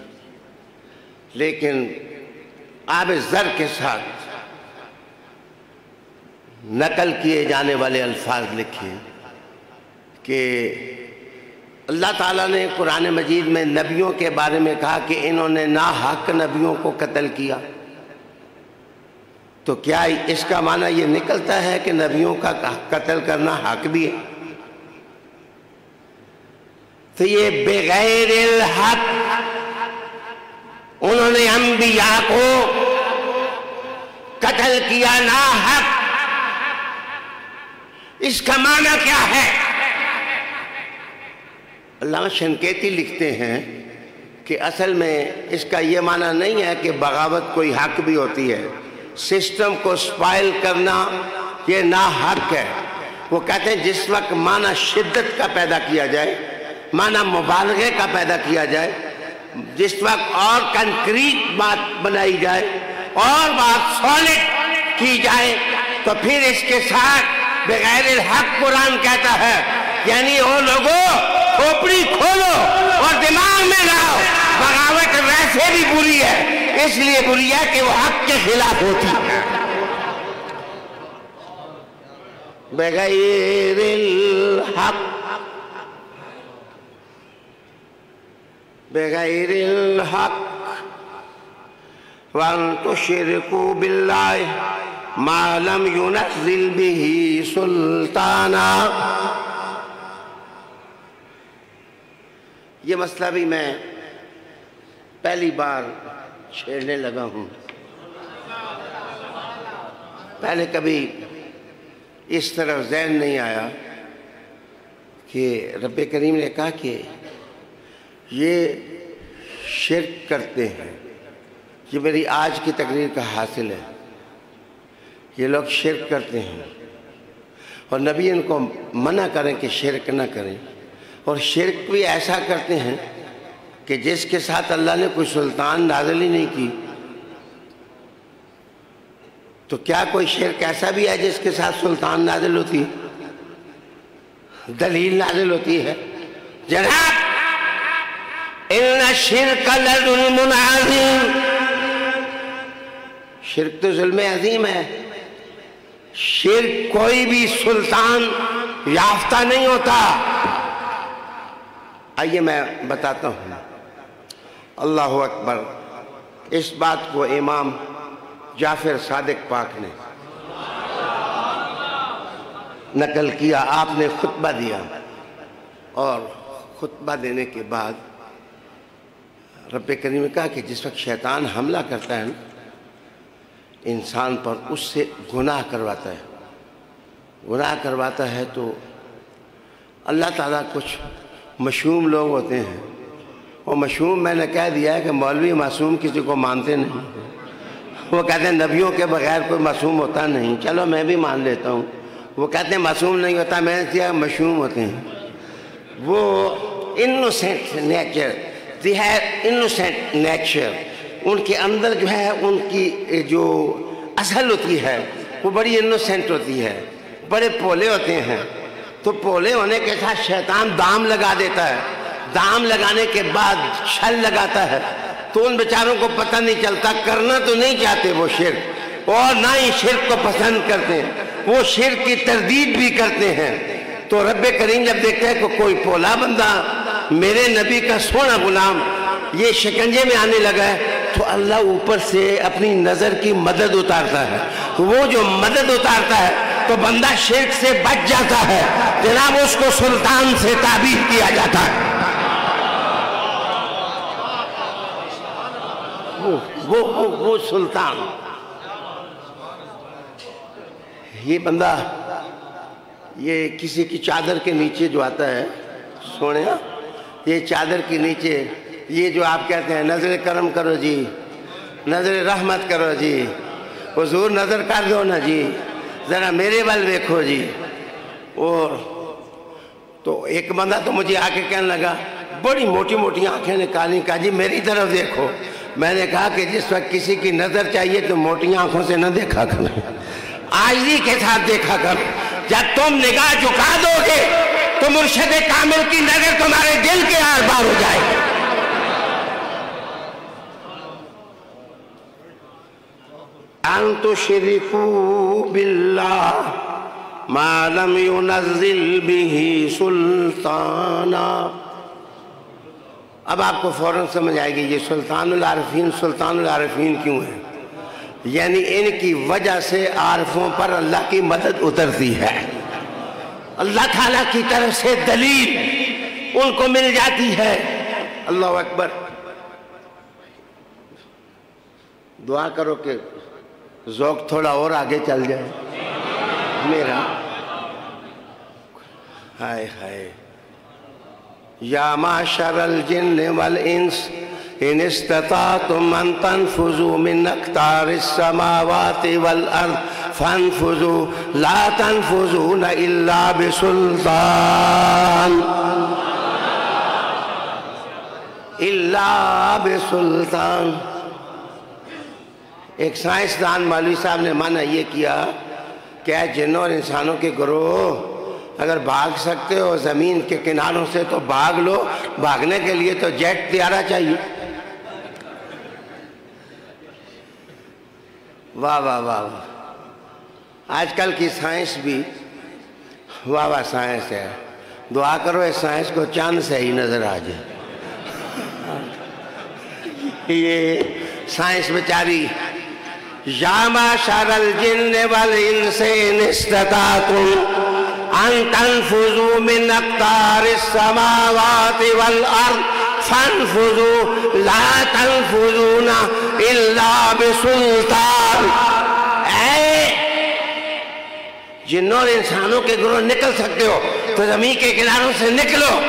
لیکن آب زر کے ساتھ نقل کیے جانے والے الفاظ لکھے کہ اللہ تعالیٰ نے قرآن مجید میں نبیوں کے بارے میں کہا کہ انہوں نے ناحق نبیوں کو قتل کیا، تو کیا اس کا معنی یہ نکلتا ہے کہ نبیوں کا قتل کرنا حق بھی ہے؟ تو یہ بغیر الحق انہوں نے انبیاء کو قتل کیا ناحق، اس کا معنی کیا ہے؟ علامہ شنقیطی لکھتے ہیں کہ اصل میں اس کا یہ معنی نہیں ہے کہ بغاوت کوئی حق بھی ہوتی ہے، سسٹم کو سپائل کرنا یہ ناحق ہے۔ وہ کہتے ہیں جس وقت معنی شدت کا پیدا کیا جائے، معنی مبالغے کا پیدا کیا جائے، جس وقت اور کنکریٹ بات بنائی جائے اور بات سالڈ کی جائے، تو پھر اس کے ساتھ بغیر الحق قرآن کہتا ہے، یعنی وہ لوگوں کھوپڑی کھولو اور دماغ میں لاؤ، بغاوت ویسے بھی بری ہے، اس لیے بری ہے کہ وہ حق کے خلاف ہوتی ہے۔ بغیر الحق بغیر الحق وَأَن تُشْرِكُوا بِاللَّهِ مَا لَمْ يُنَزِّلْ بِهِ سُلْطَانًا۔ یہ مسئلہ بھی میں پہلی بار چھیڑنے لگا ہوں، پہلے کبھی اس طرح ذہن نہیں آیا کہ رب کریم نے کہا کہ یہ شرک کرتے ہیں۔ یہ میری آج کی تقریر کا حاصل ہے، یہ لوگ شرک کرتے ہیں اور نبی ان کو منع کریں کہ شرک نہ کریں، اور شرک بھی ایسا کرتے ہیں کہ جس کے ساتھ اللہ نے کوئی سلطان نازل ہی نہیں کی۔ تو کیا کوئی شرک ایسا بھی ہے جس کے ساتھ سلطان نازل ہوتی ہے، دلیل نازل ہوتی ہے؟ جناب ان الشرک لظلم عظیم، شرک تو ظلم عظیم ہے۔ شرک کوئی بھی سلطان یافتہ نہیں ہوتا۔ آئیے میں بتاتا ہوں۔ اللہ اکبر، اس بات کو امام جعفر صادق پاک نے نقل کیا۔ آپ نے خطبہ دیا اور خطبہ دینے کے بعد رب کریم نے کہا کہ جس وقت شیطان حملہ کرتا ہے نا انسان پر، اس سے گناہ کرواتا ہے تو اللہ تعالیٰ کچھ مشوم لوگ ہوتے ہیں، وہ مشوم میں نے کہہ دیا ہے کہ مولوی معصوم کسی کو مانتے نہیں، وہ کہتے ہیں نبیوں کے بغیر کوئی معصوم ہوتا نہیں، چلو میں بھی مان لیتا ہوں۔ وہ کہتے ہیں معصوم نہیں ہوتا، میں نے کہا مشوم ہوتے ہیں۔ وہ انوسینٹ نیچر، دی ہے انوسینٹ نیچر، ان کے اندر جو ہے ان کی جو اصل ہوتی ہے وہ بڑی انوسینٹ ہوتی ہے، بڑے پولے ہوتے ہیں۔ تو پولے ہونے کے ساتھ شیطان دام لگا دیتا ہے، دام لگانے کے بعد چھل لگاتا ہے، تو ان بیچاروں کو پتہ نہیں چلتا، کرنا تو نہیں چاہتے وہ شرک، اور نہ ہی شرک کو پسند کرتے ہیں، وہ شرک کی تردید بھی کرتے ہیں۔ تو رب کریم جب دیکھتے ہیں کہ کوئی پولا بندہ میرے نبی کا سونا غلام یہ شکنجے میں آنے لگا ہے، تو اللہ اوپر سے اپنی نظر کی مدد اتارتا ہے۔ وہ جو مدد اتارتا ہے تو بندہ شرک سے بچ جاتا ہے، جناب اس کو سلطان سے تعبیر کیا جاتا ہے۔ وہ سلطان، یہ بندہ یہ کسی کی چادر کے نیچے جو آتا ہے، سونے یہ چادر کے نیچے یہ جو آپ کہتے ہیں نظر کرم کرو جی، نظر رحمت کرو جی، حضور نظر کر دو نا جی، ذرا میرے بل دیکھو جی۔ اور تو ایک بندہ تو مجھے آ کے کہنے لگا، بڑی موٹی موٹی آنکھیں نکالی، کہا جی میری طرف دیکھو۔ میں نے کہا کہ جس وقت کسی کی نظر چاہیے تو موٹی آنکھوں سے نہ دیکھا کرو، عاجزی کے ساتھ دیکھا کرو۔ جب تم نگاہ جھکا دو گے تو مرشد کامل کی نظر تمہارے دل کے آر پار ہو جائے. ان تشرکوا باللہ ما لم ينزل به سلطانا. اب آپ کو فوراً سمجھ آئے گی یہ سلطان العارفین کیوں ہے. یعنی ان کی وجہ سے عارفوں پر اللہ کی مدد اترتی ہے. اللہ تعالیٰ کی طرف سے دلیل ان کو مل جاتی ہے. اللہ اکبر. دعا کرو کہ ذوق تھوڑا اور آگے چل جائے میرا. ہائے ہائے. یا معشر الجن والانس ان استطعتم ان تنفذوا من اقطار السماوات والارض فانفذوا لا تنفذون الا بسلطان. الا بسلطان. ایک سائنسدان مولوی صاحب نے مانا یہ کیا کہ اے جنوں اور انسانوں کے گروہ، اگر بھاگ سکتے ہو زمین کے کناروں سے تو بھاگ لو. بھاگنے کے لیے تو جیٹ طیارہ چاہیے. واہ واہ واہ واہ. آج کل کی سائنس بھی واہ واہ سائنس ہے. دعا کرو اس سائنس کو چاند سے ہی نظر آ جائے. یہ سائنس بیچاری. یا معشر الجن والانس ان استطعتم ان تنفذوا من اقطار السماوات والارض فانفذوا لا تنفذون الا بسلطان. اے جنوں اور انسانوں کے گروہ نکل سکتے ہو تو زمین کے کناروں سے نکلو.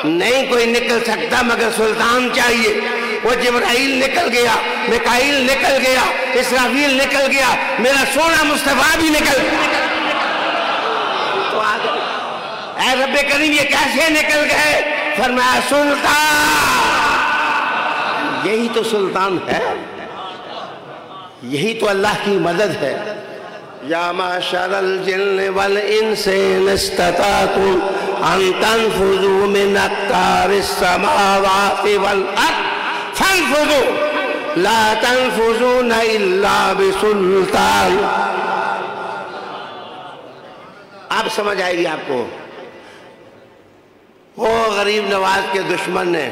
نہیں کوئی نکل سکتا مگر سلطان چاہیے. وہ جبرائیل نکل گیا، میکائیل نکل گیا، اسرافیل نکل گیا، میرا سونا مصطفیٰ بھی نکل گیا. اے رب کریم یہ کیسے نکل گئے؟ فرمایا سلطان. یہی تو سلطان ہے، یہی تو اللہ کی مدد ہے. یا معشر الجن والانس ان استطعتم ان تنفذوا من اقطار السماوات والارض فانفذوا لا تنفذون الا بسلطان. اب سمجھ آئے گی آپ کو. وہ غریب نواز کے دشمن نے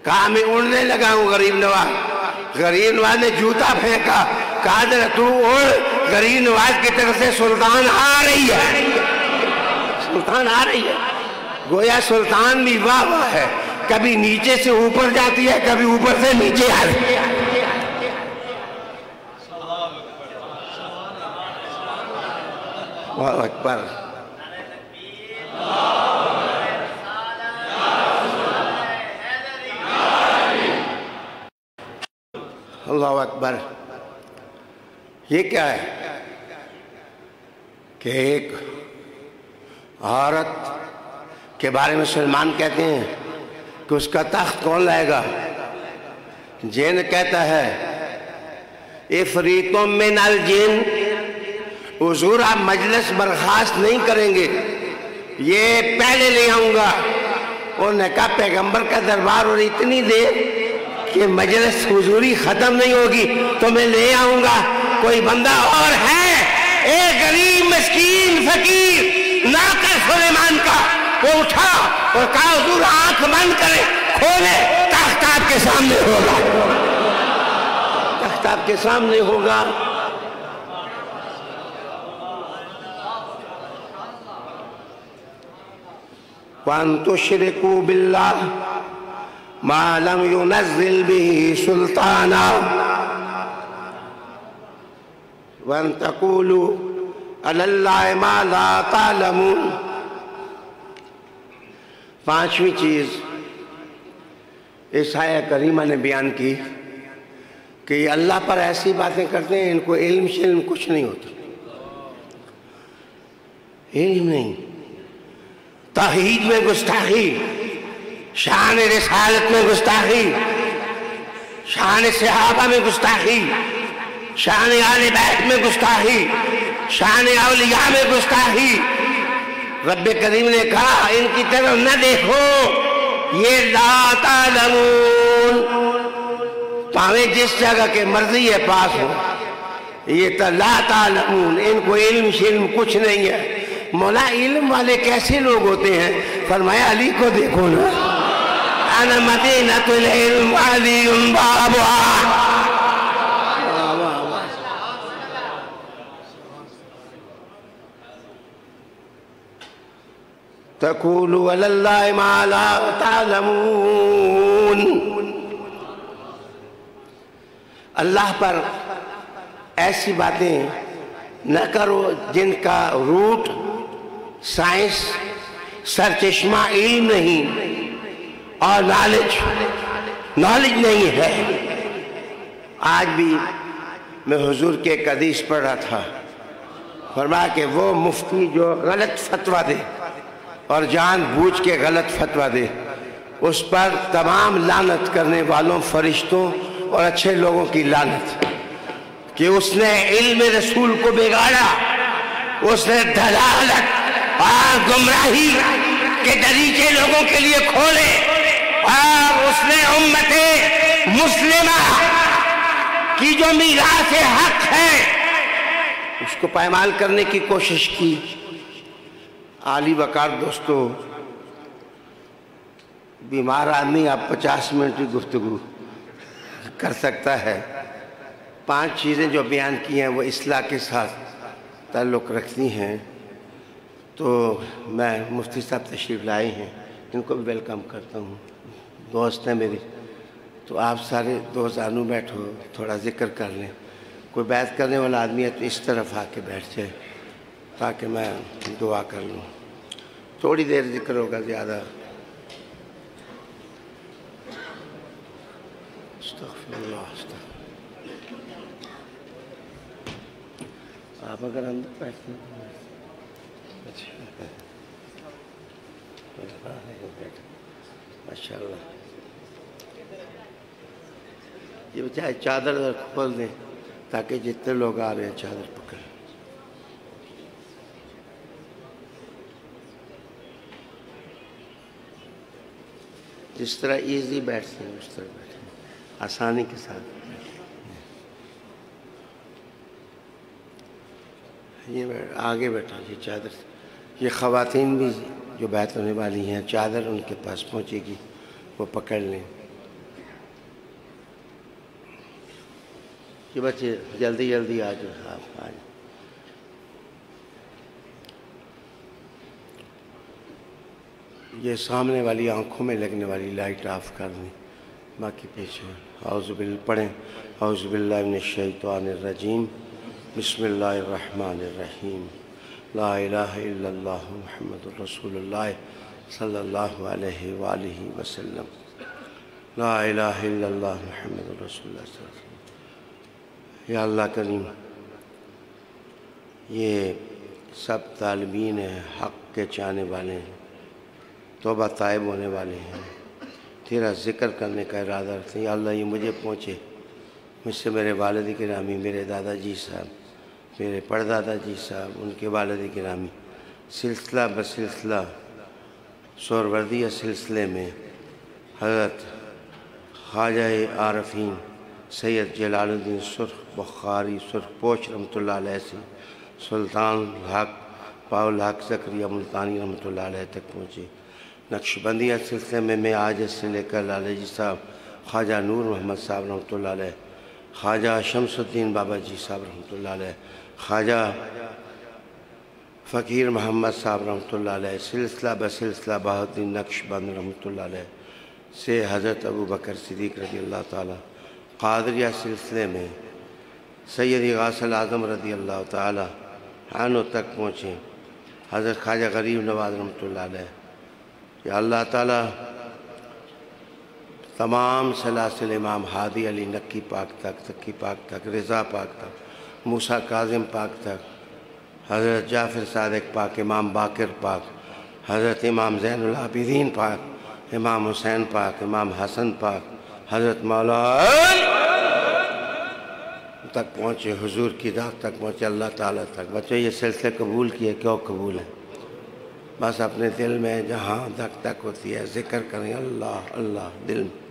کہا میں اڑنے لگا ہوں غریب نواز. غریب نواز نے جوتا پھینکا، کہا ذرا تو اڑ. غریب نواز کی طرف سے سلطان آ رہی ہے. سلطان آ رہی ہے. گویا سلطان بھی واہ واہ ہے. کبھی نیچے سے اوپر جاتی ہے، کبھی اوپر سے نیچے آ رہی ہے. اللہ اکبر. اللہ اکبر. یہ کیا ہے کہ ایک عورت کے بارے میں سلمان کہتے ہیں کہ اس کا تخت کون لائے گا؟ جن کہتا ہے افریتم من الجن، حضور آپ مجلس برخاست نہیں کریں گے، یہ پہلے لے آؤں گا. انہوں نے کہا پیغمبر کا دربار اور اتنی دیر کہ مجلس حضوری ختم نہیں ہوگی تو میں لے آؤں گا. کوئی بندہ اور ہے ایک غریب مسکین فقیر نوکر سلیمان کا، وہ اٹھا اور کہا حضور آنکھ بند کرے، کھولے، تخت آپ کے سامنے ہوگا. تخت آپ کے سامنے ہوگا. وَأَن تُشْرِكُوا بِاللَّهِ مَا لَمْ يُنَزِّلْ بِهِ سُلْطَانًا وَأَن تَقُولُوا عَلَى اللَّهِ مَا لَا تَعْلَمُونَ. پانچویں چیز اس آیہ کریمہ نے بیان کی کہ یہ اللہ پر ایسی باتیں کرتے ہیں ان کو علم شلم کچھ نہیں ہوتا. علم نہیں. توحید میں گستاخی، شان رسالت میں گستاخی، شان صحابہ میں گستاخی، شان آل بیت میں گستاخی، شان اولیاء میں گستاخی. رب کریم نے کہا ان کی طرف نہ دیکھو، یہ لا تعلمون، پاویں جس جگہ کے مرضی ہے پاس ہو، یہ لا تعلمون، ان کو علم شلم کچھ نہیں ہے۔ مولا علم والے کیسے لوگ ہوتے ہیں؟ فرمایا علی کو دیکھو نا، انا مدینۃ العلم علی بابها۔ تقولوا علی اللہ ما لا تعلمون، اللہ پر ایسی باتیں نہ کرو جن کا روٹ سائنس سرچشمہ علم نہیں اور نالج نہیں ہے۔ آج بھی میں حضور کے ایک حدیث پڑھ رہا تھا، فرمایا کہ وہ مفتی جو غلط فتویٰ دے اور جان بوجھ کے غلط فتویٰ دے، اس پر تمام لعنت کرنے والوں، فرشتوں اور اچھے لوگوں کی لعنت، کہ اس نے علم رسول کو بگاڑا، اس نے دلالت اور گمراہی کے دریچے لوگوں کے لیے کھولے، اور اس نے امت مسلمہ کی جو میراث حق ہے اس کو پائمال کرنے کی کوشش کی۔ عالی وقار دوستو، بیمار آدمی آپ 50 منٹ کی گفتگو کر سکتا ہے۔ 5 چیزیں جو بیان کی ہیں وہ اصلاح کے ساتھ تعلق رکھتی ہیں، تو میں مفتی صاحب تشریف لائے ہیں، ان کو بھی ویلکم کرتا ہوں، دوست ہیں میری، تو آپ سارے دو زانو بیٹھو، تھوڑا ذکر کر لیں۔ کوئی بیعت کرنے والا آدمی ہے تو اس طرف آ کے بیٹھ جائے تاکہ میں دعا کر لوں، تھوڑی دیر ذکر ہوگا، زیادہ استغفر اللہ۔ آپ اگر اندر بیٹھتے ہیں، ماشاء اللہ، یہ بچائے چادر کھول دیں تاکہ جتنے لوگ آ رہے ہیں چادر پکڑیں۔ جس طرح ایزی بیٹھتے ہیں اس طرح بیٹھیں، آسانی کے ساتھ بیٹھیں۔ یہ آگے بیٹھا جی چادر، یہ خواتین بھی جو بیعت ہونے والی ہیں، چادر ان کے پاس پہنچے گی، وہ پکڑ لیں۔ یہ بچے جلدی جلدی آ جاؤ، آپ آ جائیں۔ یہ سامنے والی آنکھوں میں لگنے والی لائٹ آف کر دیں، باقی پیچھے پڑھیں۔ اعوذ باللہ من الشیطان الرجیم، بسم اللہ الرحمن الرحیم، لا الہ الا اللہ محمد رسول اللہ صلی اللہ علیہ وآلہ وسلم، لا الہ الا اللہ محمد رسول اللہ صلی اللہ علیہ وسلم۔ یا اللہ کریم، یہ سب طالبین حق کے چاہنے والے ہیں، توبہ طائب ہونے والے ہیں، تیرا ذکر کرنے کا ارادہ رکھتے ہیں۔ یا اللہ یہ مجھے پہنچے، مجھ سے میرے والد گرامی، میرے دادا جی صاحب، میرے پردادا جی صاحب، ان کے والد گرامی، سلسلہ بسلسلہ سہروردیہ سلسلے میں حضرت خواجہ عارفین سید جلال الدین سرخ بخاری سرخ پوش رحمۃ اللہ علیہ سے سلطان الحق پاؤ الحق زکریا ملتانی رحمۃ اللہ علیہ تک پہنچے۔ نقشبندیہ سلسلے میں آج سے لے کر لالہ جی صاحب، خواجہ نور محمد صاحب رحمۃ اللہ علیہ، خواجہ شمس الدین بابا جی صاحب رحمۃ اللہ علیہ، خواجہ فقیر محمد صاحب رحمۃ اللہ علیہ، سلسلہ بسلسلہ بہاؤالدین نقشبند رحمۃ اللہ علیہ سے حضرت ابو بکر صدیق رضی اللہ تعالیٰ، قادریہ سلسلے میں سیدی غوث الاعظم رضی اللہ تعالیٰ عنہ تک پہنچے، حضرت خواجہ غریب نواز رحمۃ اللہ علیہ۔ یا اللہ تعالیٰ تمام سلاسل امام ہادی علی نقی پاک تک، تقی پاک تک، رضا پاک تک، موسیٰ کاظم پاک تک، حضرت جعفر صادق پاک، امام باقر پاک، حضرت امام زین العابدین پاک، امام حسین پاک، امام حسن پاک، حضرت مولا تک پہنچے، حضور کی ذات تک پہنچے، اللہ تعالیٰ تک۔ بچوں یہ سلسلے قبول کیے، کیوں قبول ہے؟ بس اپنے دل میں جہاں دھک دھک ہوتی ہے ذکر کریں اللہ اللہ دل میں.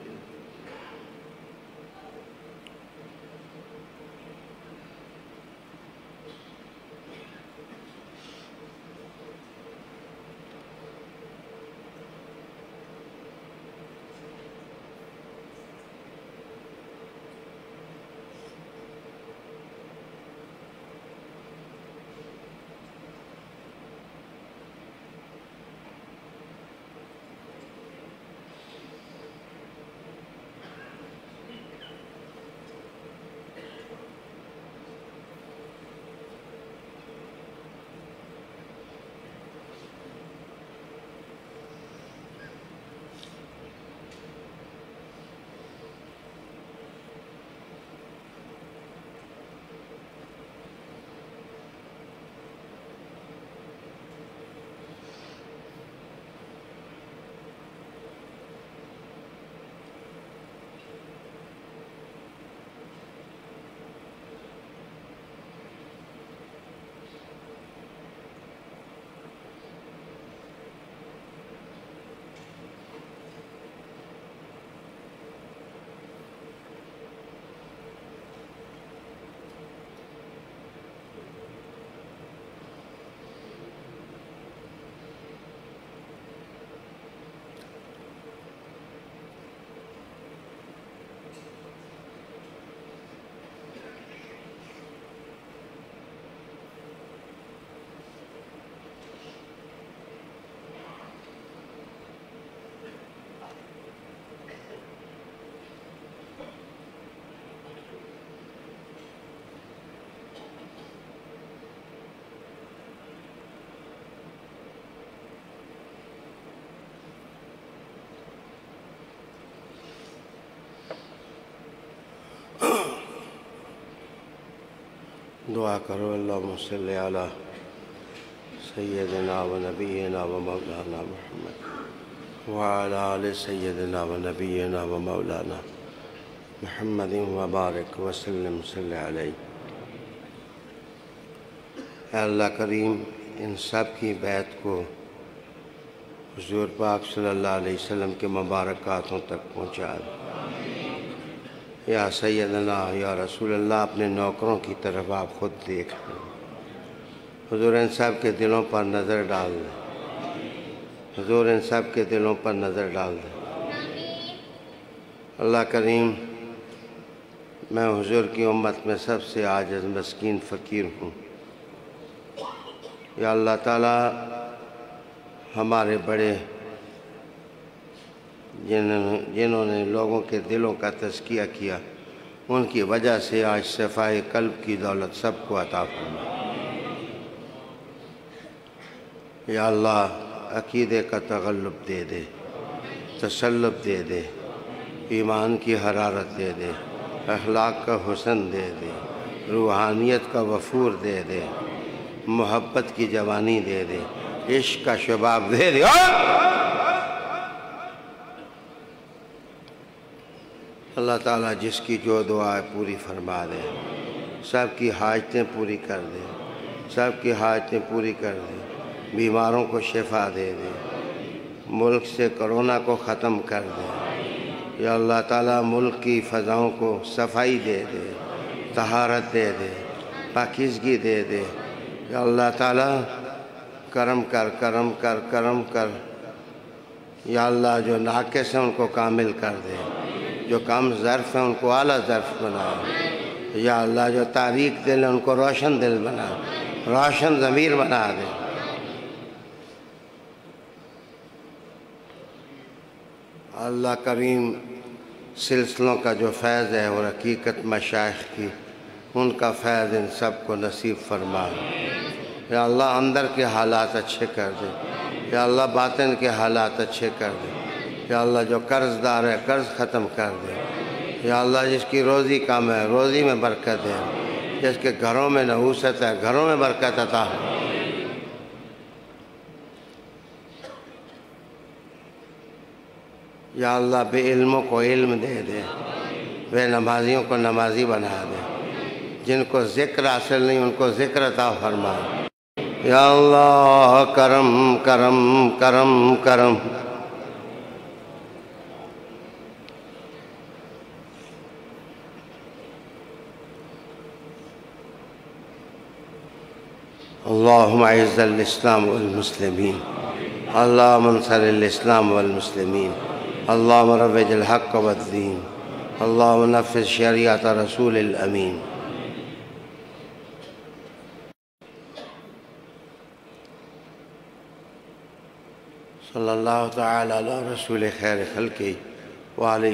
دعا کرو اللہم صلی علی سیدنا و نبینا و مولانا محمد وعلی آل سیدنا و نبینا و مولانا محمد وبارک وسلم صلی علیہ. اے اللہ کریم ان سب کی بیعت کو حضور پاک صلی اللہ علیہ وسلم کے مبارک ہاتھوں تک پہنچا دے. یا سیدنا یا رسول اللہ اپنے نوکروں کی طرف آپ خود دیکھ لیں. حضور ان سب کے دلوں پر نظر ڈال دیں. حضور ان سب کے دلوں پر نظر ڈال دیں. اللہ کریم میں حضور کی امت میں سب سے عاجز مسکین فقیر ہوں. یا اللہ تعالیٰ ہمارے بڑے جنہوں نے لوگوں کے دلوں کا تزکیہ کیا ان کی وجہ سے آج صفائے قلب کی دولت سب کو عطا فرما. یا اللہ عقیدے کا تغلب دے دے، تسلط دے دے، ایمان کی حرارت دے دے، اخلاق کا حسن دے دے، روحانیت کا وفور دے دے، محبت کی جوانی دے دے، عشق کا شباب دے دے. اللہ تعالیٰ جس کی جو دعا ہے پوری فرما دے، سب کی حاجتیں پوری کر دے، سب کی حاجتیں پوری کر دے، بیماروں کو شفا دے دے، ملک سے کرونا کو ختم کر دے. یا اللہ تعالیٰ ملک کی فضاؤں کو صفائی دے دے، طہارت دے دے، پاکیزگی دے دے. یا اللہ تعالیٰ کرم کر کرم کر کرم کر. یا اللہ جو ناقص ہیں ان کو کامل کر دے، جو کم ظرف ہیں ان کو اعلیٰ ظرف بنا. یا اللہ جو تاریک دل ہیں ان کو روشن دل بنا، روشن ضمیر بنا دے. اللہ کریم سلسلوں کا جو فیض ہے اور حقیقت مشائخ کی ان کا فیض ان سب کو نصیب فرما. یا اللہ اندر کے حالات اچھے کر دے. یا اللہ باطن کے حالات اچھے کر دے. یا اللہ جو قرض دار ہے قرض ختم کر دے. یا اللہ جس کی روزی کم ہے روزی میں برکت ہے، جس کے گھروں میں نحوست ہے گھروں میں برکت عطا. یا اللہ بے علموں کو علم دے دے، بے نمازیوں کو نمازی بنا دے، جن کو ذکر حاصل نہیں ان کو ذکر عطا فرما. یا اللہ کرم کرم کرم کرم اللهم اعز الاسلام والمسلمين اللهم انصر الاسلام والمسلمين اللهم روج الحق والدين اللهم نفذ شریعة رسول الامین. صلی اللہ تعالی علی رسول خیر خلقہ وعلی